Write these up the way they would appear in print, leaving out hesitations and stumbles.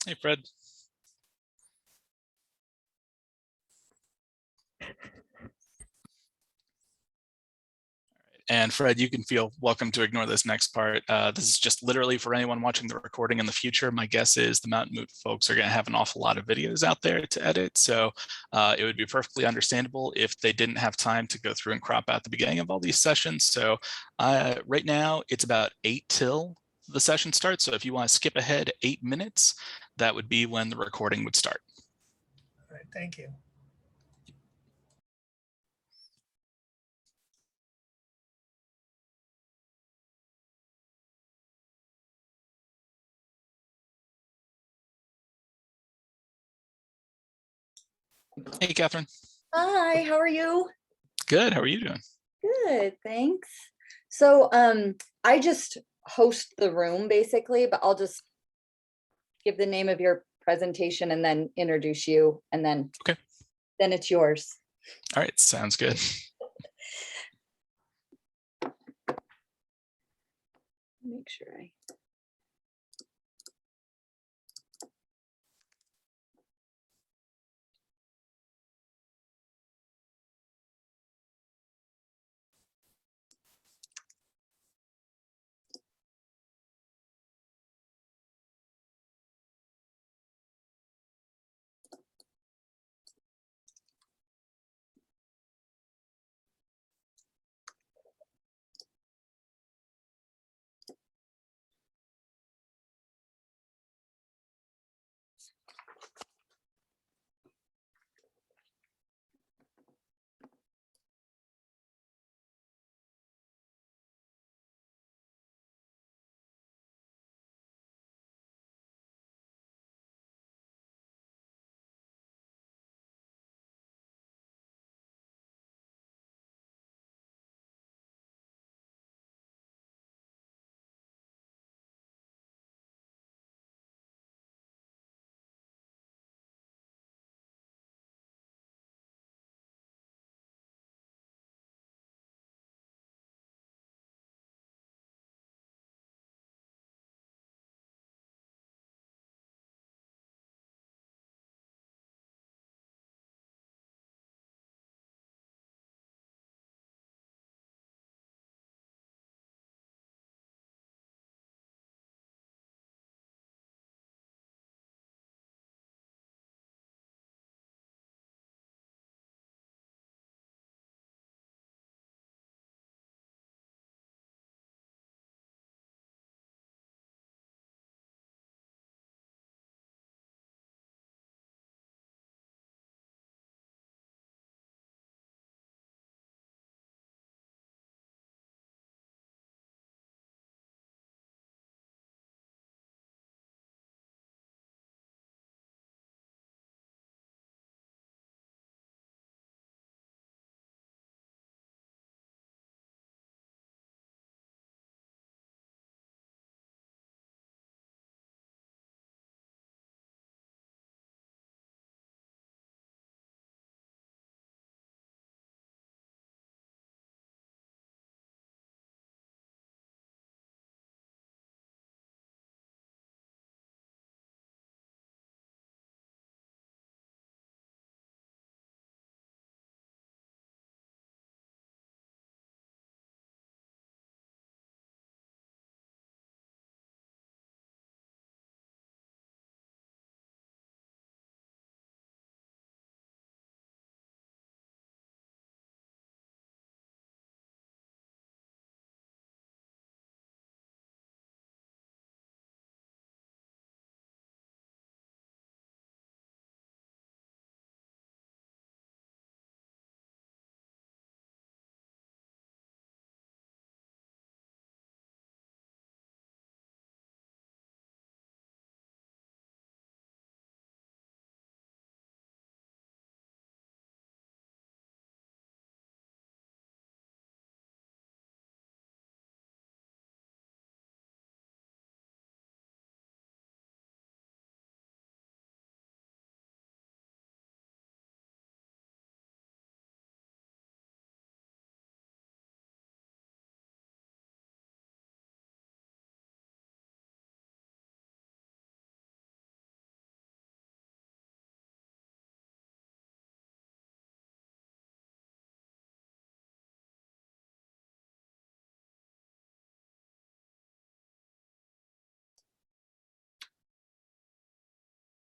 Hey, Fred. And Fred, you can feel welcome to ignore this next part. This is just literally for anyone watching the recording in the future. My guess is the MtMoot folks are going to have an awful lot of videos out there to edit. So it would be perfectly understandable if they didn't have time to go through and crop out the beginning of all these sessions. So right now it's about 8 till the session starts. So if you want to skip ahead 8 minutes, that would be when the recording would start. All right, thank you. Hey, Catherine. Hi, how are you? Good. How are you doing? Good, thanks. So I just host the room basically, but I'll just give the name of your presentation and then introduce you, and then Okay. Then it's yours. All right, sounds good. Make sure I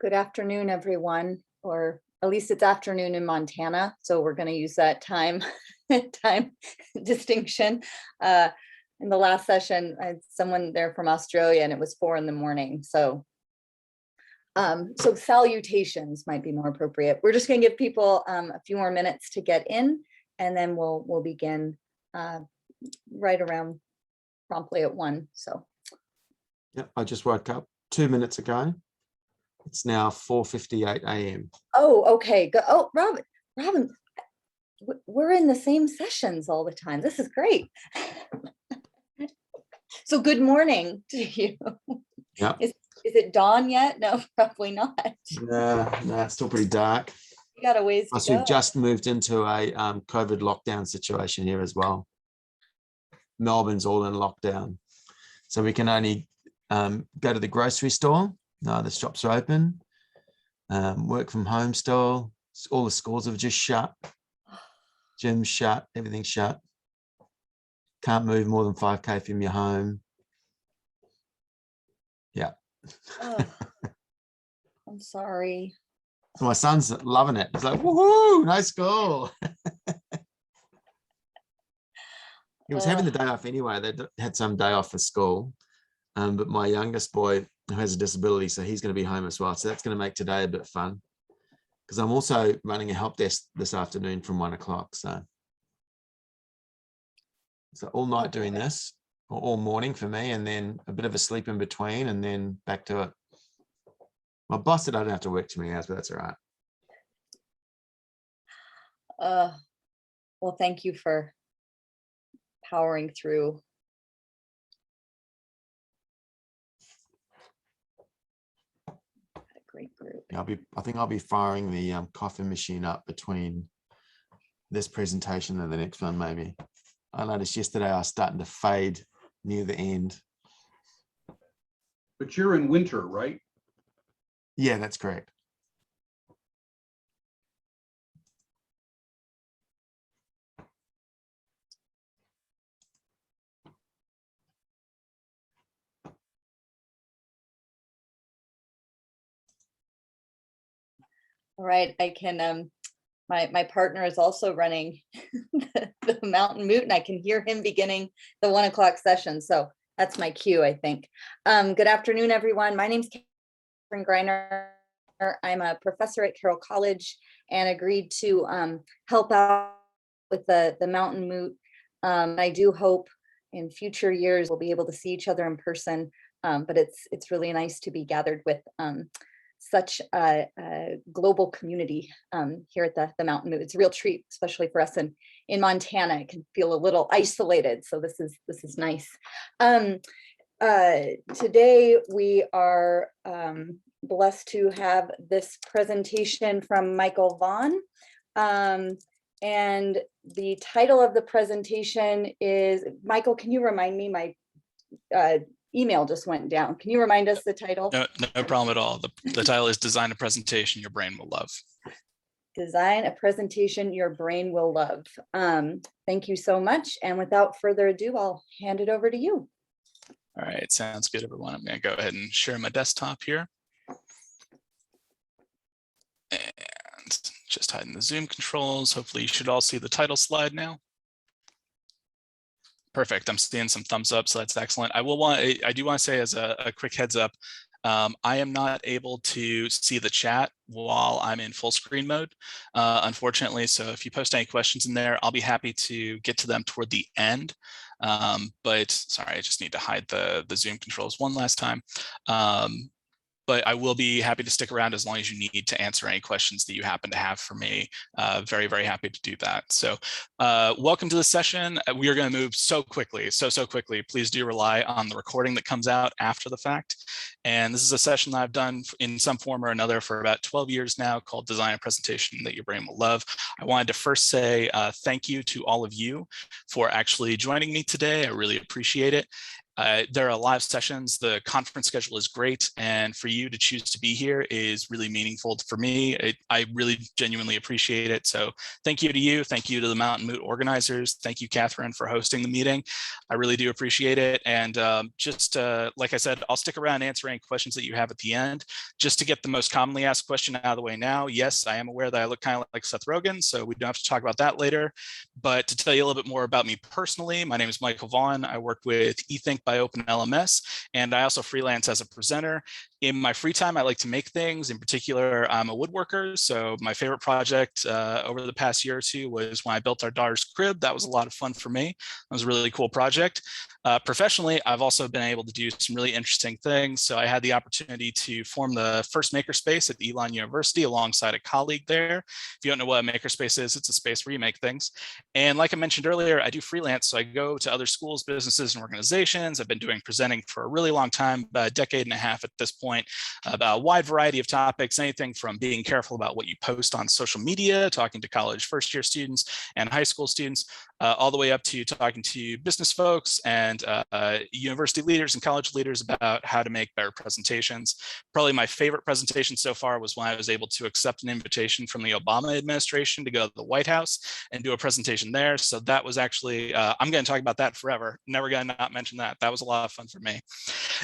Good afternoon, everyone, or at least it's afternoon in Montana. So we're going to use that time distinction. In the last session, I had someone there from Australia and it was 4 a.m. So salutations might be more appropriate. We're just going to give people a few more minutes to get in, and then we'll begin right around promptly at 1. So. Yep, I just woke up 2 minutes ago. It's now 4:58 a.m. Oh, okay. Oh, Robin, we're in the same sessions all the time. This is great. So good morning to you. Yeah. Is it dawn yet? No, probably not. No, it's still pretty dark. You got a ways to Plus, go. we've just moved into a COVID lockdown situation here as well. Melbourne's all in lockdown, so we can only go to the grocery store. No, the shops are open. Work from home still. All the schools have just shut. Gyms shut. Everything's shut. Can't move more than 5K from your home. Yeah. Oh, I'm sorry. So my son's loving it. He's like, woohoo, no school. He was having the day off anyway. They had some day off for school. But my youngest boy who has a disability, so he's going to be home as well. So that's going to make today a bit fun, because I'm also running a help desk this afternoon from 1 o'clock. So all night doing this, or all morning for me, and then a bit of a sleep in between, and then back to it. My boss said I don't have to work too many hours, but that's all right. Well, thank you for powering through. Great group. Yeah, I think I'll be firing the coffee machine up between this presentation and the next one, maybe. I noticed yesterday I was starting to fade near the end. But you're in winter, right? Yeah, that's correct. All right, I can, my partner is also running the Mountain Moot, and I can hear him beginning the 1 o'clock session. So that's my cue, I think. Good afternoon, everyone. My name's Catherine Greiner. I'm a professor at Carroll College and agreed to help out with the Mountain Moot. I do hope in future years we'll be able to see each other in person, but it's really nice to be gathered with such a global community here at the Mountain Moot. It's a real treat, especially for us in Montana. It can feel a little isolated, so this is nice. Today we are blessed to have this presentation from MichaelVaughn, and the title of the presentation is, Michael, can you remind me? My email just went down. Can you remind us the title? No problem at all. The title is Design a Presentation Your Brain Will Love. Design a Presentation Your Brain Will Love. Thank you so much. And without further ado, I'll hand it over to you. All right, sounds good, everyone. I'm going to go ahead and share my desktop here. And just hiding the Zoom controls. Hopefully you should all see the title slide now. Perfect. I'm seeing some thumbs up, so that's excellent. I do want to say as a quick heads up, I am not able to see the chat while I'm in full screen mode, unfortunately. So if you post any questions in there, I'll be happy to get to them toward the end. But sorry, I just need to hide the Zoom controls one last time. But I will be happy to stick around as long as you need to answer any questions that you happen to have for me. Very, very happy to do that. So welcome to the session. We are going to move so quickly, so quickly. Please do rely on the recording that comes out after the fact. And this is a session that I've done in some form or another for about 12 years now, called Design a Presentation That Your Brain Will Love. I wanted to first say thank you to all of you for actually joining me today. I really appreciate it. There are live sessions. The conference schedule is great. And for you to choose to be here is really meaningful for me. I really genuinely appreciate it. So thank you to you. Thank you to the Mountain Moot organizers. Thank you, Catherine, for hosting the meeting. I really do appreciate it. And like I said, I'll stick around and answer any questions that you have at the end. Just to get the most commonly asked question out of the way now, yes, I am aware that I look kind of like Seth Rogen, so we don't have to talk about that later. But to tell you a little bit more about me personally, my name is Michael Vaughn. I work with eThink by OpenLMS, and I also freelance as a presenter. In my free time, I like to make things. In particular, I'm a woodworker. So my favorite project over the past year or two was when I built our daughter's crib. That was a lot of fun for me. That was a really cool project. Professionally, I've also been able to do some really interesting things. So I had the opportunity to form the first makerspace at Elon University alongside a colleague there. If you don't know what a makerspace is, it's a space where you make things. And like I mentioned earlier, I do freelance. So I go to other schools, businesses, and organizations. I've been doing presenting for a really long time, about a decade and a half at this point, about a wide variety of topics, anything from being careful about what you post on social media, talking to college first-year students and high school students, all the way up to talking to business folks and university leaders and college leaders about how to make better presentations. Probably my favorite presentation so far was when I was able to accept an invitation from the Obama administration to go to the White House and do a presentation there. So that was actually, I'm going to talk about that forever. Never going to not mention that. That was a lot of fun for me.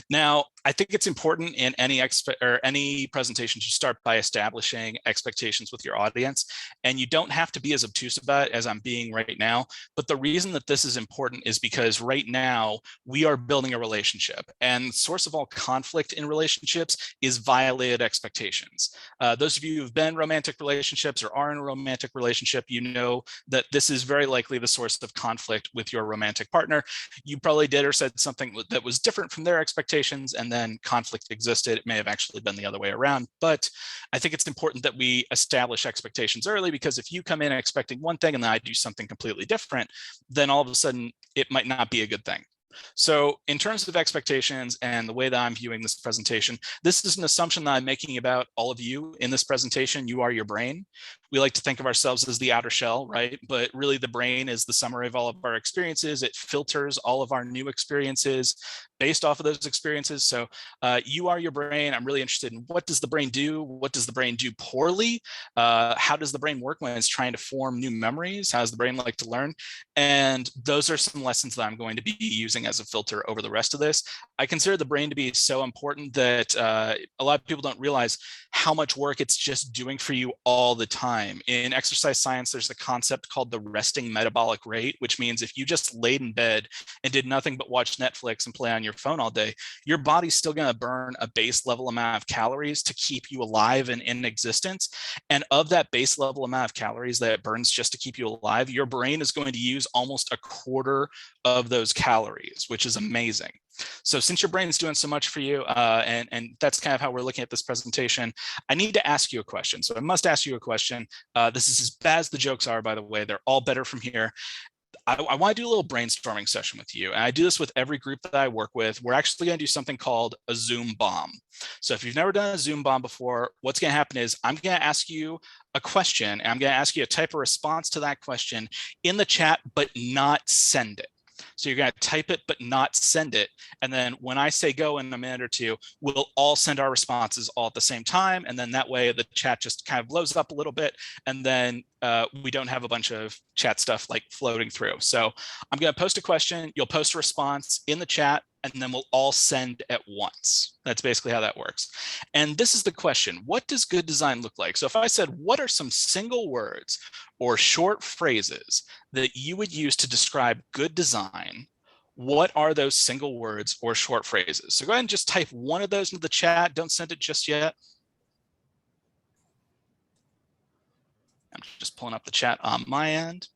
Now, I think it's important in any presentation to start by establishing expectations with your audience. And you don't have to be as obtuse about it as I'm being right now. But the reason that this is important is because right now we are building a relationship, and the source of all conflict in relationships is violated expectations. Those of you who've been in romantic relationships or are in a romantic relationship, you know that this is very likely the source of conflict with your romantic partner. You probably did or said something that was different from their expectations, and then conflict existed. It may have actually been the other way around, but I think it's important that we establish expectations early, because if you come in expecting one thing and then I do something completely different, then all of a sudden it might not be a good thing. So in terms of expectations and the way that I'm viewing this presentation, this is an assumption that I'm making about all of you in this presentation. You are your brain. We like to think of ourselves as the outer shell, right? But really the brain is the summary of all of our experiences. It filters all of our new experiences based off of those experiences. So you are your brain. I'm really interested in what does the brain do? What does the brain do poorly? How does the brain work when it's trying to form new memories? How does the brain like to learn? And those are some lessons that I'm going to be using as a filter over the rest of this. I consider the brain to be so important that a lot of people don't realize how much work it's just doing for you all the time. In exercise science, there's a concept called the resting metabolic rate, which means if you just laid in bed and did nothing but watch Netflix and play on your phone all day, your body's still going to burn a base level amount of calories to keep you alive and in existence. And of that base level amount of calories that it burns just to keep you alive, your brain is going to use almost a quarter of those calories, which is amazing. So since your brain is doing so much for you, and that's kind of how we're looking at this presentation, I need to ask you a question. So I must ask you a question. This is as bad as the jokes are, by the way. They're all better from here. I want to do a little brainstorming session with you. And I do this with every group that I work with. We're actually going to do something called a Zoom bomb. So if you've never done a Zoom bomb before, what's going to happen is I'm going to ask you a question, and I'm going to ask you to type a response to that question in the chat, but not send it. So you're going to type it, but not send it. And then when I say go in a minute or two, we'll all send our responses all at the same time. And then that way the chat just kind of blows up a little bit. And then we don't have a bunch of chat stuff like floating through. So I'm going to post a question. You'll post a response in the chat, and then we'll all send at once. That's basically how that works. And this is the question: what does good design look like? So if I said, what are some single words or short phrases that you would use to describe good design? What are those single words or short phrases? So go ahead and just type one of those into the chat. Don't send it just yet. I'm just pulling up the chat on my end.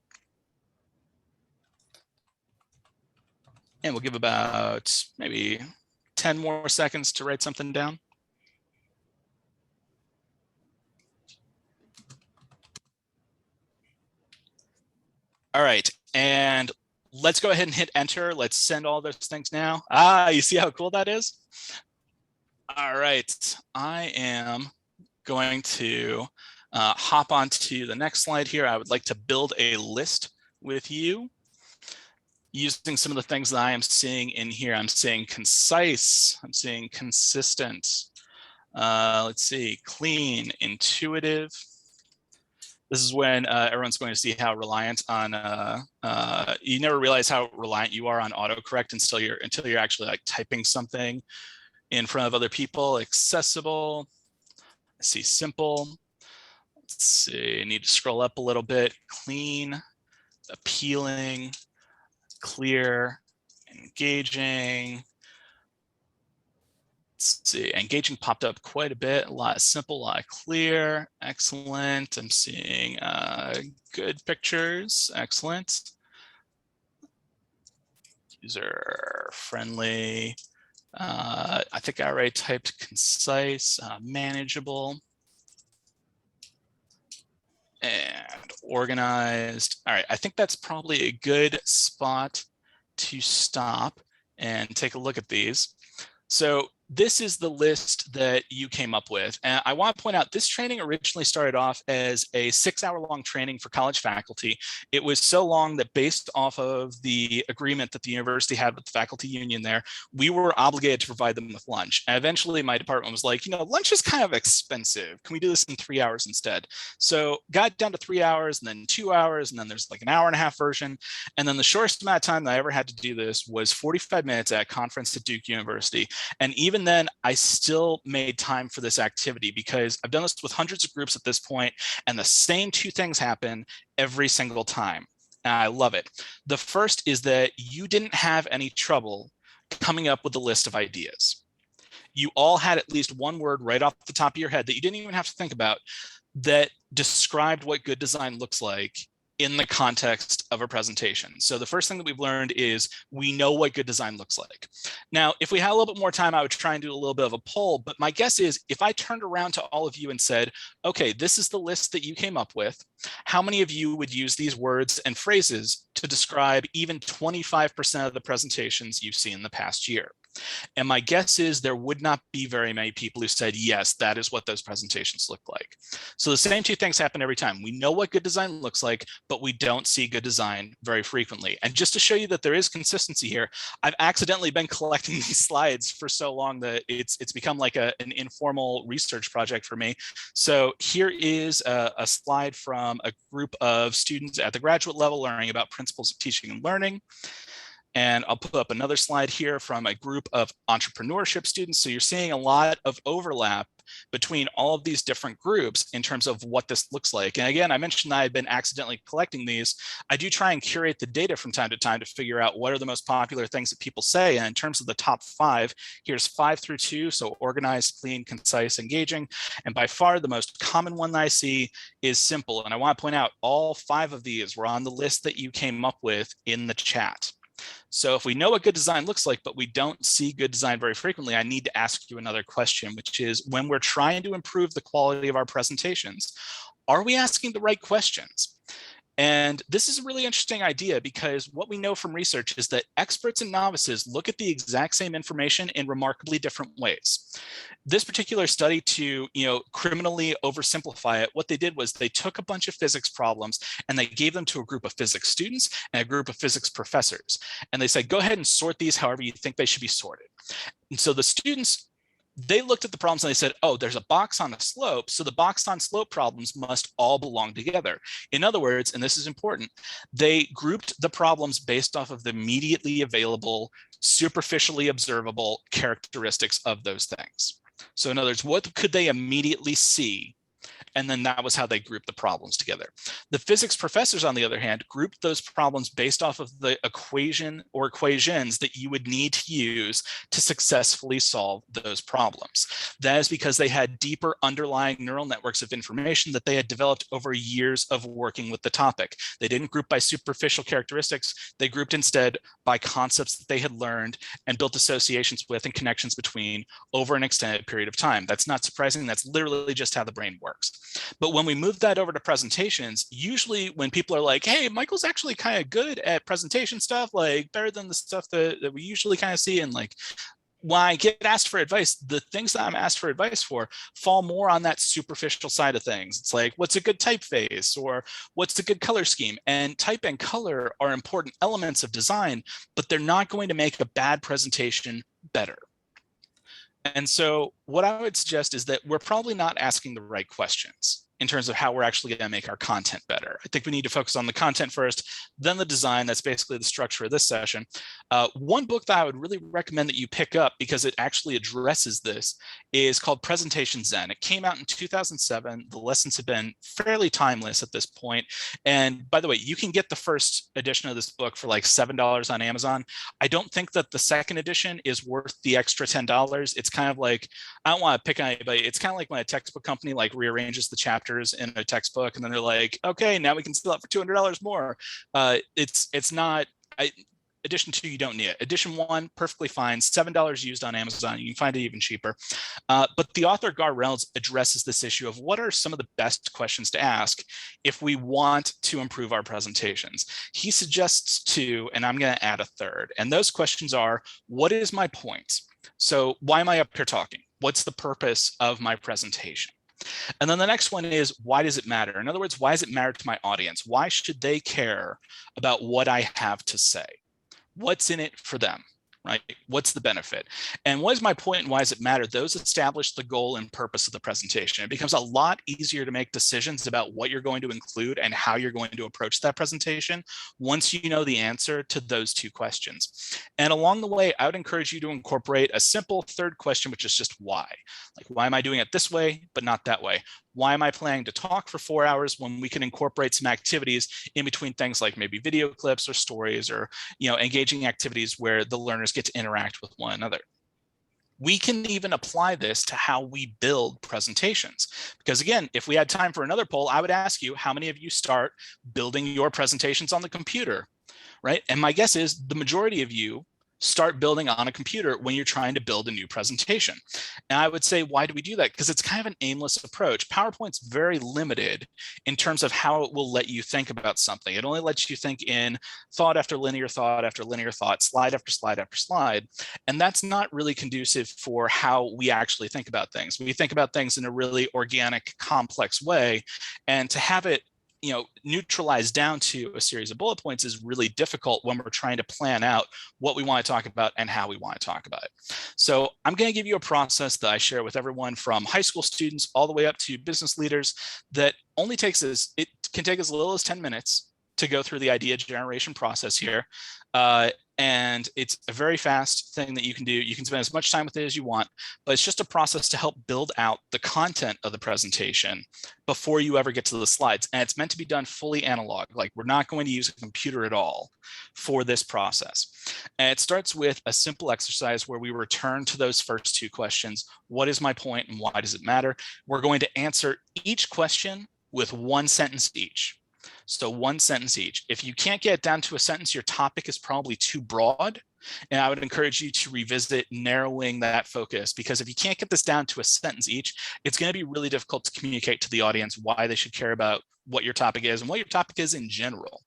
And we'll give about maybe 10 more seconds to write something down. All right, and let's go ahead and hit enter. Let's send all those things now. You see how cool that is? All right, I am going to hop onto the next slide here. I would like to build a list with you. using some of the things that I am seeing in here. I'm seeing concise, I'm seeing consistent, let's see, clean, intuitive. This is when everyone's going to see how reliant on, you never realize how reliant you are on autocorrect until you're actually like typing something in front of other people. Accessible, I see simple. Let's see, I need to scroll up a little bit. Clean, appealing, clear, engaging. Let's see, engaging popped up quite a bit, a lot of simple, a lot of clear, excellent. I'm seeing good pictures, excellent. User friendly. I think I already typed concise, manageable, and organized. All right, I think that's probably a good spot to stop and take a look at these. So this is the list that you came up with. And I want to point out this training originally started off as a 6-hour-long training for college faculty. It was so long that based off of the agreement that the university had with the faculty union there, we were obligated to provide them with lunch. And eventually my department was like, you know, lunch is kind of expensive. Can we do this in 3 hours instead? So got down to 3 hours and then 2 hours, and then there's like an hour-and-a-half version. And then the shortest amount of time that I ever had to do this was 45 minutes at a conference at Duke University. And even then, I still made time for this activity because I've done this with hundreds of groups at this point, and the same two things happen every single time. And I love it. The first is that you didn't have any trouble coming up with a list of ideas. You all had at least one word right off the top of your head that you didn't even have to think about that described what good design looks like in the context of a presentation. So the first thing that we've learned is we know what good design looks like. Now, if we had a little bit more time, I would try and do a little bit of a poll, but my guess is if I turned around to all of you and said, okay, this is the list that you came up with, how many of you would use these words and phrases to describe even 25% of the presentations you've seen in the past year? And my guess is there would not be very many people who said, yes, that is what those presentations look like. So the same two things happen every time. We know what good design looks like, but we don't see good design very frequently. And just to show you that there is consistency here, I've accidentally been collecting these slides for so long that it's become like an informal research project for me. So here is a slide from a group of students at the graduate level learning about principles of teaching and learning. And I'll put up another slide here from a group of entrepreneurship students. So you're seeing a lot of overlap between all of these different groups in terms of what this looks like. And again, I mentioned that I've been accidentally collecting these. I do try and curate the data from time to figure out what are the most popular things that people say. And in terms of the top 5, here's 5 through 2. So organized, clean, concise, engaging. And by far the most common one that I see is simple. And I want to point out all 5 of these were on the list that you came up with in the chat. So if we know what good design looks like, but we don't see good design very frequently, I need to ask you another question, which is when we're trying to improve the quality of our presentations, are we asking the right questions? And this is a really interesting idea because what we know from research is that experts and novices look at the exact same information in remarkably different ways. This particular study, to criminally oversimplify it, what they did was they took a bunch of physics problems and they gave them to a group of physics students and a group of physics professors. And they said, go ahead and sort these however you think they should be sorted. And so the students, they looked at the problems and they said, oh, there's a box on a slope, so the box on slope problems must all belong together. In other words, and this is important, they grouped the problems based off of the immediately available, superficially observable characteristics of those things. So in other words, what could they immediately see? And then that was how they grouped the problems together. The physics professors, on the other hand, grouped those problems based off of the equation or equations that you would need to use to successfully solve those problems. That is because they had deeper underlying neural networks of information that they had developed over years of working with the topic. They didn't group by superficial characteristics. They grouped instead by concepts that they had learned and built associations with and connections between over an extended period of time. That's not surprising. That's literally just how the brain works. But when we move that over to presentations, usually when people are like, hey, Michael's actually kind of good at presentation stuff, like better than the stuff that we usually kind of see, and like when I get asked for advice, the things that I'm asked for advice for fall more on that superficial side of things. It's like, what's a good typeface, or what's a good color scheme? And type and color are important elements of design, but they're not going to make a bad presentation better. And so what I would suggest is that we're probably not asking the right questions in terms of how we're actually going to make our content better. I think we need to focus on the content first, then the design. That's basically the structure of this session. One book that I would really recommend that you pick up, because it actually addresses this, is called Presentation Zen. It came out in 2007. The lessons have been fairly timeless at this point. And by the way, you can get the first edition of this book for like $7 on Amazon. I don't think that the second edition is worth the extra $10. It's kind of like, I don't want to pick on anybody. It's kind of like when a textbook company like rearranges the chapters in a textbook, and then they're like, okay, now we can sell it for $200 more. It's not. Edition 2, you don't need it. Edition 1, perfectly fine. $7 used on Amazon. You can find it even cheaper. But the author, Gar Reynolds, addresses this issue of what are some of the best questions to ask if we want to improve our presentations. He suggests 2, and I'm going to add a third. And those questions are, what is my point? So why am I up here talking? What's the purpose of my presentation? And then the next one is, why does it matter? In other words, why does it matter to my audience? Why should they care about what I have to say? What's in it for them, right? What's the benefit? And what is my point and why does it matter? Those establish the goal and purpose of the presentation. It becomes a lot easier to make decisions about what you're going to include and how you're going to approach that presentation once you know the answer to those 2 questions. And along the way, I would encourage you to incorporate a simple third question, which is just why. Like, why am I doing it this way, but not that way? Why am I planning to talk for 4 hours when we can incorporate some activities in between things like maybe video clips or stories, or engaging activities where the learners get to interact with one another? We can even apply this to how we build presentations. Because again, if we had time for another poll, I would ask you, how many of you start building your presentations on the computer, right? And my guess is the majority of you start building on a computer when you're trying to build a new presentation. And I would say, why do we do that? Because it's kind of an aimless approach. PowerPoint's very limited in terms of how it will let you think about something. It only lets you think in thought after linear thought after linear thought, slide after slide after slide. And that's not really conducive for how we actually think about things. We think about things in a really organic, complex way. And to have it neutralized down to a series of bullet points is really difficult when we're trying to plan out what we want to talk about and how we want to talk about it. So I'm going to give you a process that I share with everyone from high school students all the way up to business leaders that only takes us, it can take as little as 10 minutes to go through the idea generation process here. And it's a very fast thing that you can do. You can spend as much time with it as you want, but it's just a process to help build out the content of the presentation before you ever get to the slides. And it's meant to be done fully analog. Like, we're not going to use a computer at all for this process. And it starts with a simple exercise where we return to those first 2 questions. What is my point and why does it matter? We're going to answer each question with 1 sentence each. So 1 sentence each. If you can't get it down to a sentence, your topic is probably too broad. And I would encourage you to revisit narrowing that focus, because if you can't get this down to a sentence each, it's going to be really difficult to communicate to the audience why they should care about what your topic is and what your topic is in general.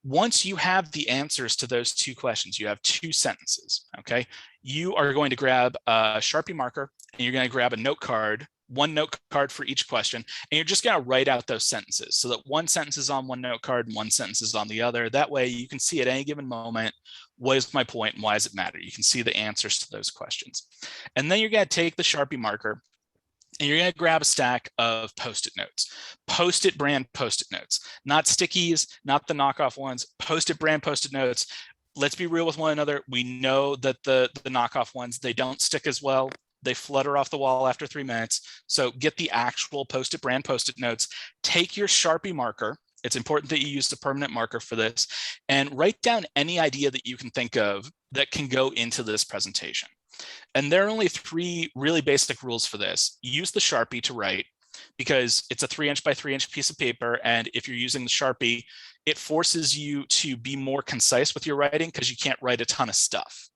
Once you have the answers to those 2 questions, you have 2 sentences, okay? You are going to grab a Sharpie marker and you're going to grab a note card, 1 note card for each question, and you're just going to write out those sentences so that 1 sentence is on 1 note card and 1 sentence is on the other. That way you can see at any given moment, what is my point and why does it matter? You can see the answers to those questions. And then you're going to take the Sharpie marker and you're going to grab a stack of Post-it notes, Post-it brand Post-it notes, not stickies, not the knockoff ones, Post-it brand Post-it notes. Let's be real with one another. We know that the knockoff ones, they don't stick as well. They flutter off the wall after 3 minutes. So get the actual Post-it brand Post-it notes, take your Sharpie marker. It's important that you use the permanent marker for this, and write down any idea that you can think of that can go into this presentation. And there are only 3 really basic rules for this. Use the Sharpie to write, because it's a 3-inch by 3-inch piece of paper. And if you're using the Sharpie, it forces you to be more concise with your writing because you can't write a ton of stuff.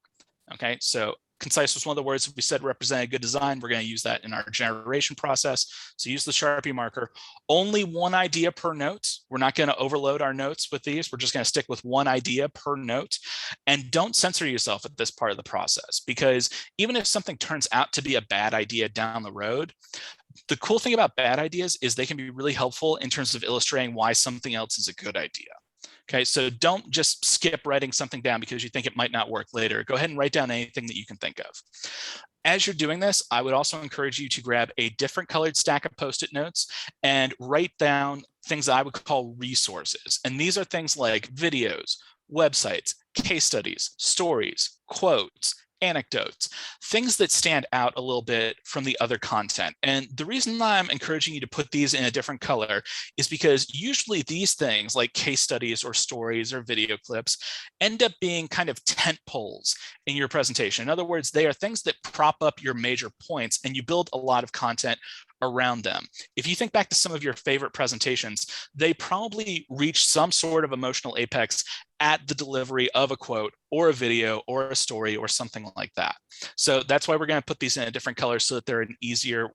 Okay, so concise was one of the words we said represented good design. We're going to use that in our generation process. So use the Sharpie marker. Only 1 idea per note. We're not going to overload our notes with these. We're just going to stick with 1 idea per note. And don't censor yourself at this part of the process, because even if something turns out to be a bad idea down the road, the cool thing about bad ideas is they can be really helpful in terms of illustrating why something else is a good idea. Okay, so don't just skip writing something down because you think it might not work later. Go ahead and write down anything that you can think of. As you're doing this, I would also encourage you to grab a different colored stack of Post-it notes and write down things that I would call resources. And these are things like videos, websites, case studies, stories, quotes, anecdotes, things that stand out a little bit from the other content. And the reason I'm encouraging you to put these in a different color is because usually these things like case studies or stories or video clips end up being kind of tent poles in your presentation. In other words, they are things that prop up your major points and you build a lot of content around them. If you think back to some of your favorite presentations, they probably reach some sort of emotional apex at the delivery of a quote or a video or a story or something like that. So that's why we're going to put these in a different color so that they're an easier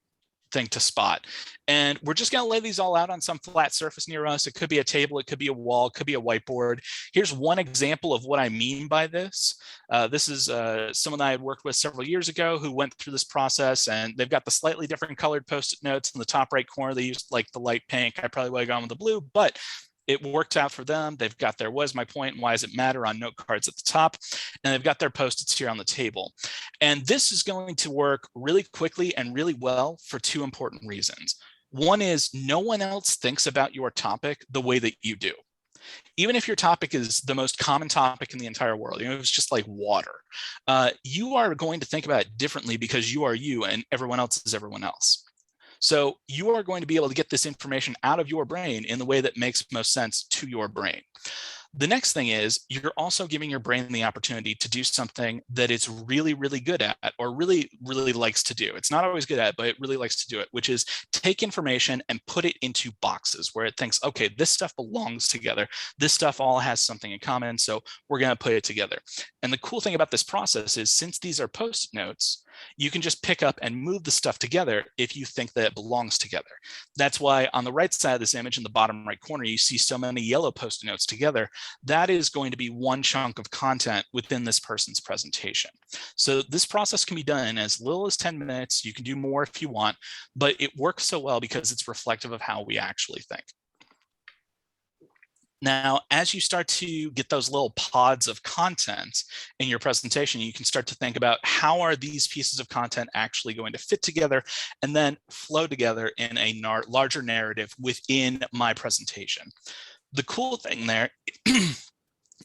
thing to spot. And we're just going to lay these all out on some flat surface near us. It could be a table, it could be a wall, it could be a whiteboard. Here's one example of what I mean by this. This is someone I had worked with several years ago who went through this process, and they've got the slightly different colored Post-it notes in the top right corner. They used like the light pink. I probably would have gone with the blue, but it worked out for them. They've got their "was my point" and "why does it matter" on note cards at the top, and they've got their Post-its here on the table. And this is going to work really quickly and really well for two important reasons. One is no one else thinks about your topic the way that you do. Even if your topic is the most common topic in the entire world, you know, it's just like water, you are going to think about it differently because you are you and everyone else is everyone else. So you are going to be able to get this information out of your brain in the way that makes most sense to your brain. The next thing is you're also giving your brain the opportunity to do something that it's really, really good at, or really, really likes to do. It's not always good at, but it really likes to do it, which is take information and put it into boxes where it thinks, okay, this stuff belongs together. This stuff all has something in common, so we're going to put it together. And the cool thing about this process is since these are Post-it notes, you can just pick up and move the stuff together if you think that it belongs together. That's why on the right side of this image in the bottom right corner, you see so many yellow Post-it notes together. That is going to be one chunk of content within this person's presentation. So this process can be done in as little as 10 minutes. You can do more if you want, but it works so well because it's reflective of how we actually think. Now, as you start to get those little pods of content in your presentation, you can start to think about how are these pieces of content actually going to fit together and then flow together in a larger narrative within my presentation. The cool thing there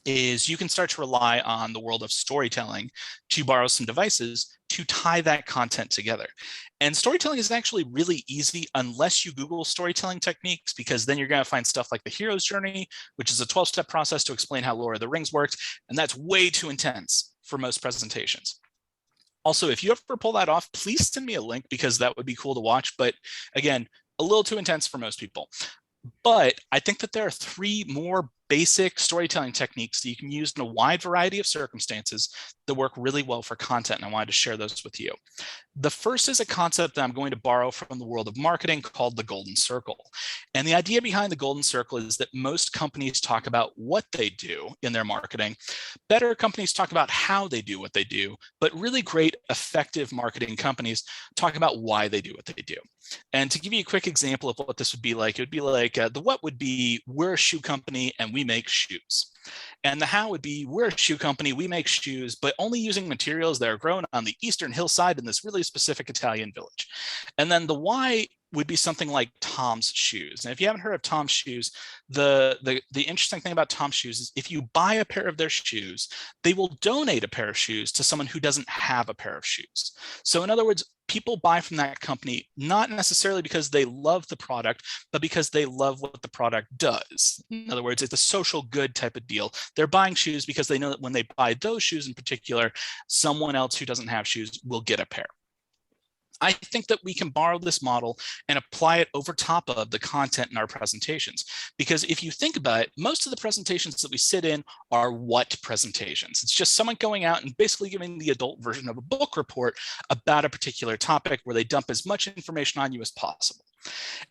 is you can start to rely on the world of storytelling to borrow some devices to tie that content together. And storytelling is actually really easy unless you Google storytelling techniques, because then you're going to find stuff like the hero's journey, which is a 12-step process to explain how Lord of the Rings worked. And that's way too intense for most presentations. Also, if you ever pull that off, please send me a link because that would be cool to watch. But again, a little too intense for most people. But I think that there are 3 more basic storytelling techniques that you can use in a wide variety of circumstances that work really well for content, and I wanted to share those with you. The first is a concept that I'm going to borrow from the world of marketing called the golden circle. And the idea behind the golden circle is that most companies talk about what they do in their marketing. Better companies talk about how they do what they do, but really great, effective marketing companies talk about why they do what they do. And to give you a quick example of what this would be like, it would be like the what would be, we're a shoe company and we make shoes. And the how would be, we're a shoe company, we make shoes, but only using materials that are grown on the eastern hillside in this really specific Italian village. And then the why would be something like Tom's shoes. And if you haven't heard of Tom's shoes, the interesting thing about Tom's shoes is if you buy a pair of their shoes, they will donate a pair of shoes to someone who doesn't have a pair of shoes. So in other words, people buy from that company, not necessarily because they love the product, but because they love what the product does. In other words, it's a social good type of deal. They're buying shoes because they know that when they buy those shoes in particular, someone else who doesn't have shoes will get a pair. I think that we can borrow this model and apply it over top of the content in our presentations. Because if you think about it, most of the presentations that we sit in are what presentations? It's just someone going out and basically giving the adult version of a book report about a particular topic where they dump as much information on you as possible.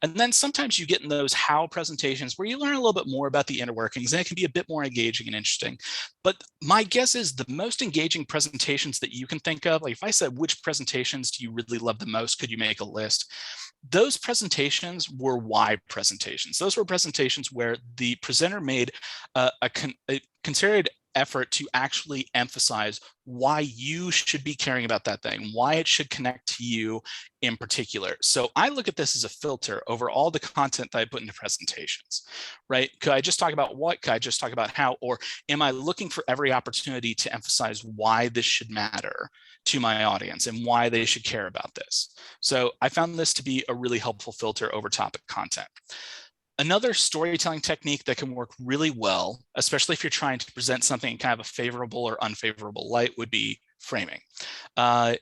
And then sometimes you get in those how presentations where you learn a little bit more about the inner workings, and it can be a bit more engaging and interesting. But my guess is the most engaging presentations that you can think of, like if I said, which presentations do you really love the most? Could you make a list? Those presentations were why presentations. Those were presentations where the presenter made a concerted effort to actually emphasize why you should be caring about that thing, why it should connect to you in particular. So I look at this as a filter over all the content that I put into presentations, right? Could I just talk about what? Could I just talk about how? Or am I looking for every opportunity to emphasize why this should matter to my audience and why they should care about this? So I found this to be a really helpful filter over topic content. Another storytelling technique that can work really well, especially if you're trying to present something in kind of a favorable or unfavorable light, would be framing. I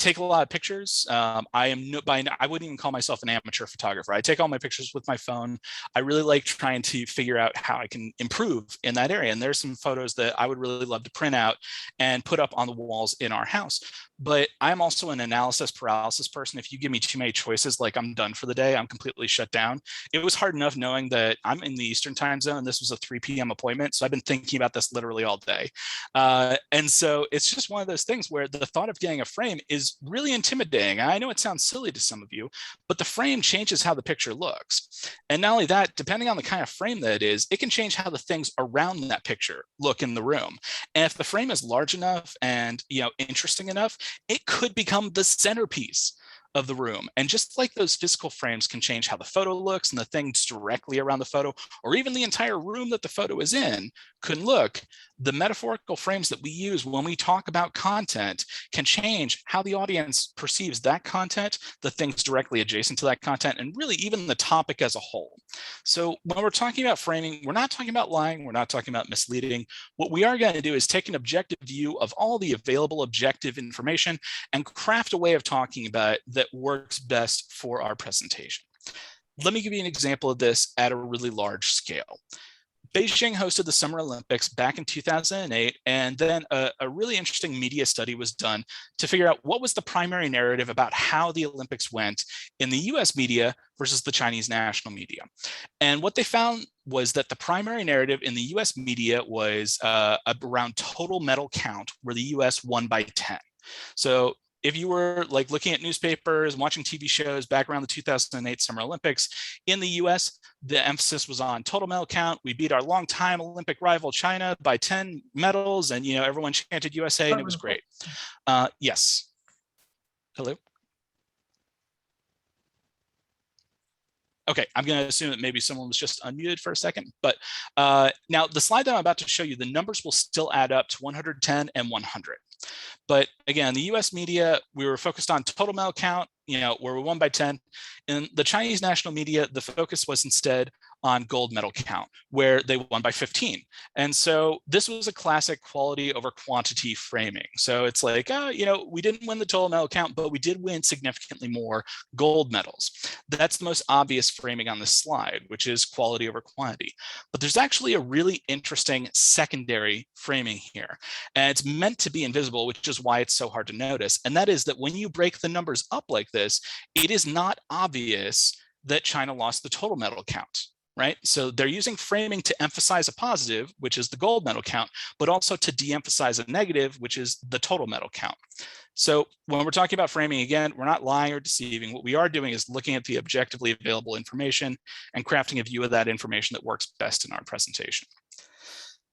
take a lot of pictures. I wouldn't even call myself an amateur photographer. I take all my pictures with my phone. I really like trying to figure out how I can improve in that area. And there's some photos that I would really love to print out and put up on the walls in our house. But I'm also an analysis paralysis person. If you give me too many choices, like I'm done for the day, I'm completely shut down. It was hard enough knowing that I'm in the Eastern time zone and this was a 3 p.m. appointment. So I've been thinking about this literally all day. And so it's just one of those things where the thought of getting a frame is really intimidating. I know it sounds silly to some of you, but the frame changes how the picture looks. And not only that, depending on the kind of frame that it is, it can change how the things around that picture look in the room. And if the frame is large enough and interesting enough, it could become the centerpiece of the room. And just like those physical frames can change how the photo looks and the things directly around the photo, or even the entire room that the photo is in can look, the metaphorical frames that we use when we talk about content can change how the audience perceives that content, the things directly adjacent to that content, and really even the topic as a whole. So when we're talking about framing, we're not talking about lying, we're not talking about misleading. What we are going to do is take an objective view of all the available objective information and craft a way of talking about it that works best for our presentation. Let me give you an example of this at a really large scale. Beijing hosted the Summer Olympics back in 2008, and then a really interesting media study was done to figure out what was the primary narrative about how the Olympics went in the US media versus the Chinese national media. And what they found was that the primary narrative in the US media was around total medal count, where the US won by 10. So if you were like looking at newspapers, watching TV shows back around the 2008 Summer Olympics in the US, the emphasis was on total medal count. We beat our longtime Olympic rival China by 10 medals, and everyone chanted USA, and it was great. Yes. Hello. Okay, I'm going to assume that maybe someone was just unmuted for a second. But now the slide that I'm about to show you, the numbers will still add up to 110 and 100. But again, the US media, we were focused on total medal count, where we won by 10. In the Chinese national media, the focus was instead on gold medal count, where they won by 15. And so this was a classic quality over quantity framing. So it's like, we didn't win the total medal count, but we did win significantly more gold medals. That's the most obvious framing on this slide, which is quality over quantity. But there's actually a really interesting secondary framing here. And it's meant to be invisible, which is why it's so hard to notice. And that is that when you break the numbers up like this, it is not obvious that China lost the total medal count. Right? So they're using framing to emphasize a positive, which is the gold medal count, but also to de-emphasize a negative, which is the total medal count. So when we're talking about framing, again, we're not lying or deceiving. What we are doing is looking at the objectively available information and crafting a view of that information that works best in our presentation.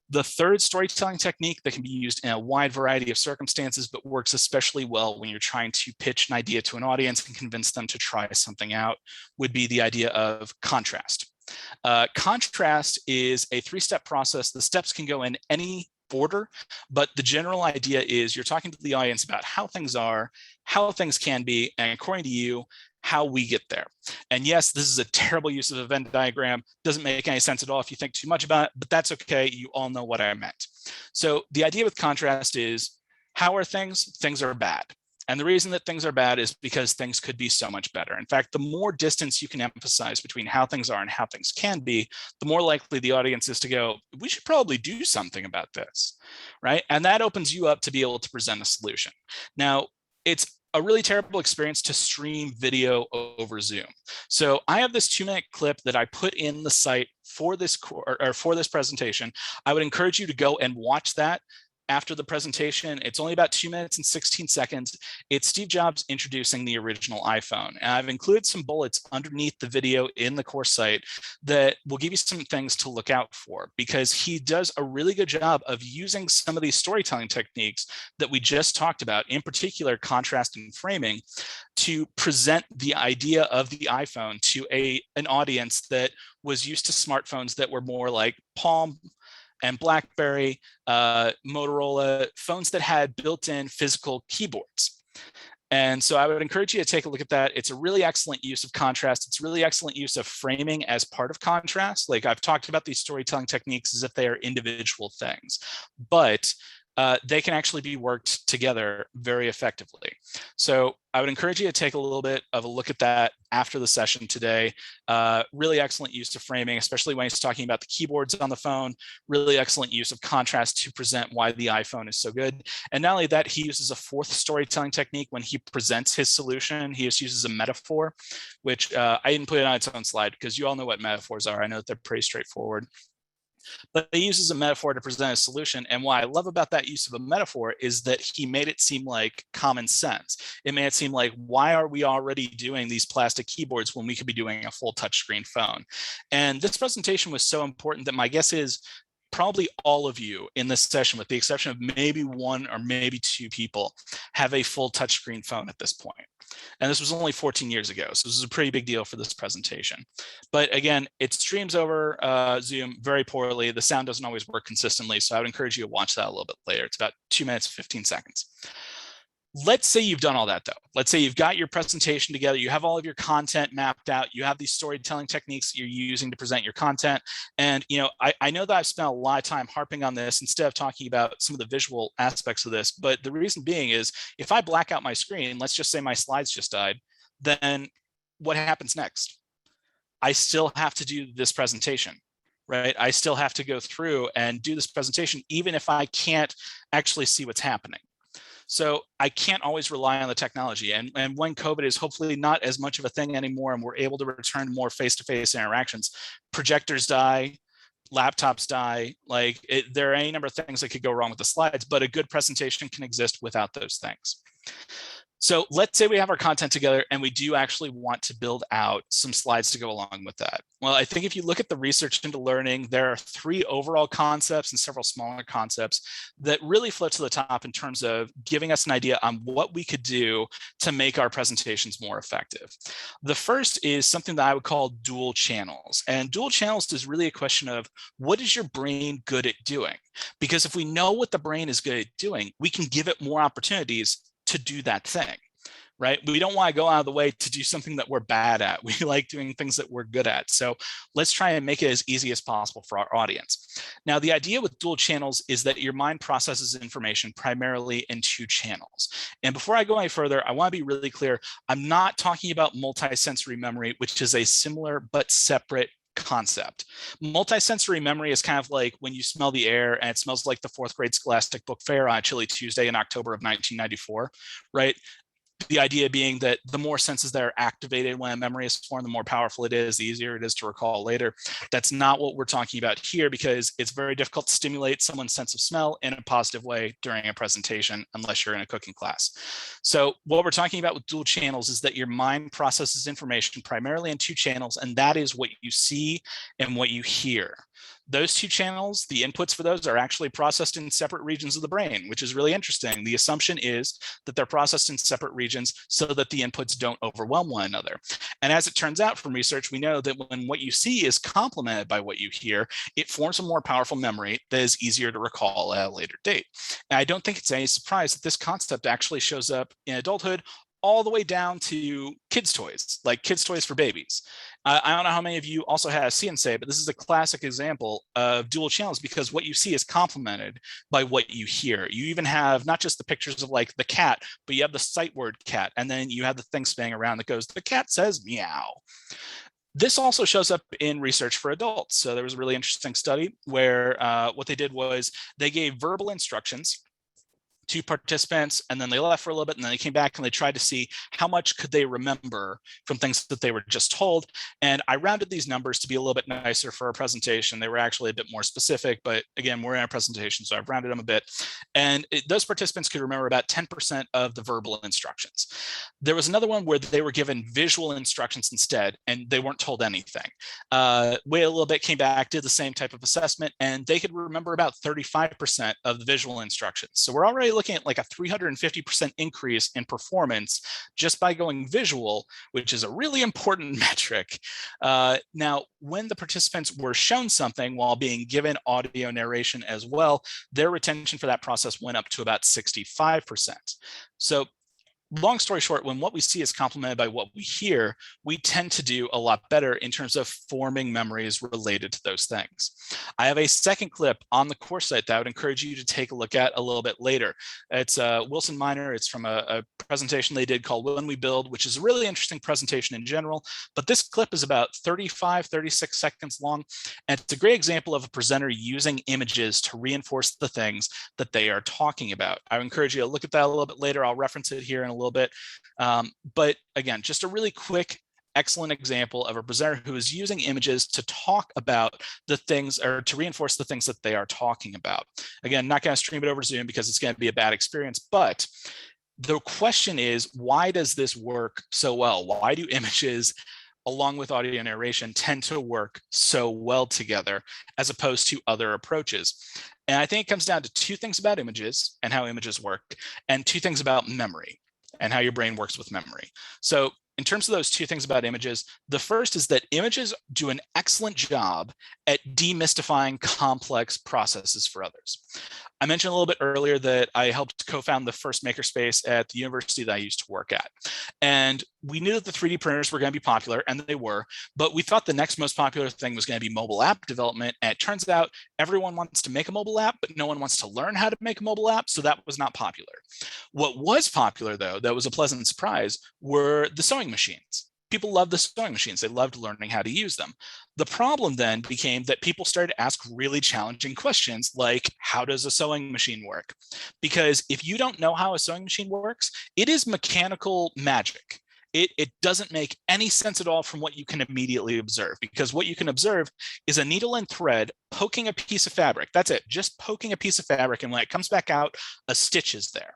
The third storytelling technique that can be used in a wide variety of circumstances, but works especially well when you're trying to pitch an idea to an audience and convince them to try something out, would be the idea of contrast. Contrast is a 3-step process. The steps can go in any order, but the general idea is you're talking to the audience about how things are, how things can be, and according to you, how we get there. And yes, this is a terrible use of a Venn diagram. Doesn't make any sense at all if you think too much about it, but that's okay. You all know what I meant. So the idea with contrast is, how are things? Things are bad. And the reason that things are bad is because things could be so much better. In fact, the more distance you can emphasize between how things are and how things can be, the more likely the audience is to go, we should probably do something about this, right? And that opens you up to be able to present a solution. Now, it's a really terrible experience to stream video over Zoom. So I have this 2-minute clip that I put in the site for this or for this presentation. I would encourage you to go and watch that after the presentation. It's only about 2 minutes and 16 seconds. It's Steve Jobs introducing the original iPhone. And I've included some bullets underneath the video in the course site that will give you some things to look out for, because he does a really good job of using some of these storytelling techniques that we just talked about, in particular contrast and framing, to present the idea of the iPhone to an audience that was used to smartphones that were more like Palm and BlackBerry, Motorola, phones that had built-in physical keyboards. And so I would encourage you to take a look at that. It's a really excellent use of contrast. It's really excellent use of framing as part of contrast. Like I've talked about these storytelling techniques as if they are individual things, but they can actually be worked together very effectively. So I would encourage you to take a little bit of a look at that after the session today. Really excellent use of framing, especially when he's talking about the keyboards on the phone. Really excellent use of contrast to present why the iPhone is so good. And not only that, he uses a fourth storytelling technique when he presents his solution. He just uses a metaphor, which I didn't put it on its own slide because you all know what metaphors are. I know that they're pretty straightforward. But he uses a metaphor to present a solution. And what I love about that use of a metaphor is that he made it seem like common sense. It made it seem like, why are we already doing these plastic keyboards when we could be doing a full touchscreen phone? And this presentation was so important that my guess is probably all of you in this session, with the exception of maybe 1 or maybe 2 people, have a full touchscreen phone at this point. And this was only 14 years ago. So this is a pretty big deal for this presentation. But again, it streams over Zoom very poorly. The sound doesn't always work consistently. So I would encourage you to watch that a little bit later. It's about 2 minutes, 15 seconds. Let's say you've done all that though. Let's say you've got your presentation together, you have all of your content mapped out, you have these storytelling techniques that you're using to present your content. And I know that I've spent a lot of time harping on this instead of talking about some of the visual aspects of this, but the reason being is if I black out my screen, let's just say my slides just died, then what happens next? I still have to do this presentation, right? I still have to go through and do this presentation, even if I can't actually see what's happening. So I can't always rely on the technology. And when COVID is hopefully not as much of a thing anymore and we're able to return to more face-to-face interactions, projectors die, laptops die, there are any number of things that could go wrong with the slides, but a good presentation can exist without those things. So let's say we have our content together and we do actually want to build out some slides to go along with that. Well, I think if you look at the research into learning, there are 3 overall concepts and several smaller concepts that really float to the top in terms of giving us an idea on what we could do to make our presentations more effective. The first is something that I would call dual channels. And dual channels is really a question of what is your brain good at doing? Because if we know what the brain is good at doing, we can give it more opportunities to do that thing, right? We don't want to go out of the way to do something that we're bad at. We like doing things that we're good at. So let's try and make it as easy as possible for our audience. Now, the idea with dual channels is that your mind processes information primarily in 2 channels. And before I go any further, I want to be really clear. I'm not talking about multisensory memory, which is a similar but separate concept. Multisensory memory is kind of like when you smell the air and it smells like the 4th grade Scholastic Book Fair on a chilly Tuesday in October of 1994, right? The idea being that the more senses that are activated when a memory is formed, the more powerful it is, the easier it is to recall later. That's not what we're talking about here, because it's very difficult to stimulate someone's sense of smell in a positive way during a presentation, unless you're in a cooking class. So what we're talking about with dual channels is that your mind processes information primarily in 2 channels, and that is what you see and what you hear. Those 2 channels, the inputs for those are actually processed in separate regions of the brain, which is really interesting. The assumption is that they're processed in separate regions so that the inputs don't overwhelm one another. And as it turns out from research, we know that when what you see is complemented by what you hear, it forms a more powerful memory that is easier to recall at a later date. And I don't think it's any surprise that this concept actually shows up in adulthood all the way down to kids' toys, like kids' toys for babies. I don't know how many of you also have See and Say, but this is a classic example of dual channels, because what you see is complemented by what you hear. You even have not just the pictures of like the cat, but you have the sight word cat, and then you have the thing spinning around that goes, the cat says meow. This also shows up in research for adults. So there was a really interesting study where what they did was they gave verbal instructions 2 participants, and then they left for a little bit, and then they came back and they tried to see how much could they remember from things that they were just told. And I rounded these numbers to be a little bit nicer for our presentation. They were actually a bit more specific, but again, we're in a presentation, so I've rounded them a bit. And those participants could remember about 10% of the verbal instructions. There was another one where they were given visual instructions instead, and they weren't told anything. Waited a little bit, came back, did the same type of assessment, and they could remember about 35% of the visual instructions. So we're already looking at like a 350% increase in performance just by going visual, which is a really important metric. Now, when the participants were shown something while being given audio narration as well, their retention for that process went up to about 65%. So long story short, when what we see is complemented by what we hear, we tend to do a lot better in terms of forming memories related to those things. I have a second clip on the course site that I would encourage you to take a look at a little bit later. It's Wilson Minor. It's from a presentation they did called When We Build, which is a really interesting presentation in general. But this clip is about 36 seconds long. And it's a great example of a presenter using images to reinforce the things that they are talking about. I would encourage you to look at that a little bit later. I'll reference it here in a little bit. But again, just a really quick, excellent example of a presenter who is using images to talk about the things or to reinforce the things that they are talking about. Again, not going to stream it over Zoom because it's going to be a bad experience, but the question is, why does this work so well? Why do images along with audio narration tend to work so well together as opposed to other approaches? And I think it comes down to 2 things about images and how images work, and 2 things about memory and how your brain works with memory. So in terms of those 2 things about images, the first is that images do an excellent job at demystifying complex processes for others. I mentioned a little bit earlier that I helped co-found the first makerspace at the university that I used to work at. And we knew that the 3D printers were going to be popular, and they were, but we thought the next most popular thing was going to be mobile app development. And it turns out everyone wants to make a mobile app, but no one wants to learn how to make a mobile app. So that was not popular. What was popular, though, that was a pleasant surprise, were the sewing machines. People loved the sewing machines. They loved learning how to use them. The problem then became that people started to ask really challenging questions like, how does a sewing machine work? Because if you don't know how a sewing machine works, it is mechanical magic. It doesn't make any sense at all from what you can immediately observe, because what you can observe is a needle and thread poking a piece of fabric. That's it, just poking a piece of fabric. And when it comes back out, a stitch is there.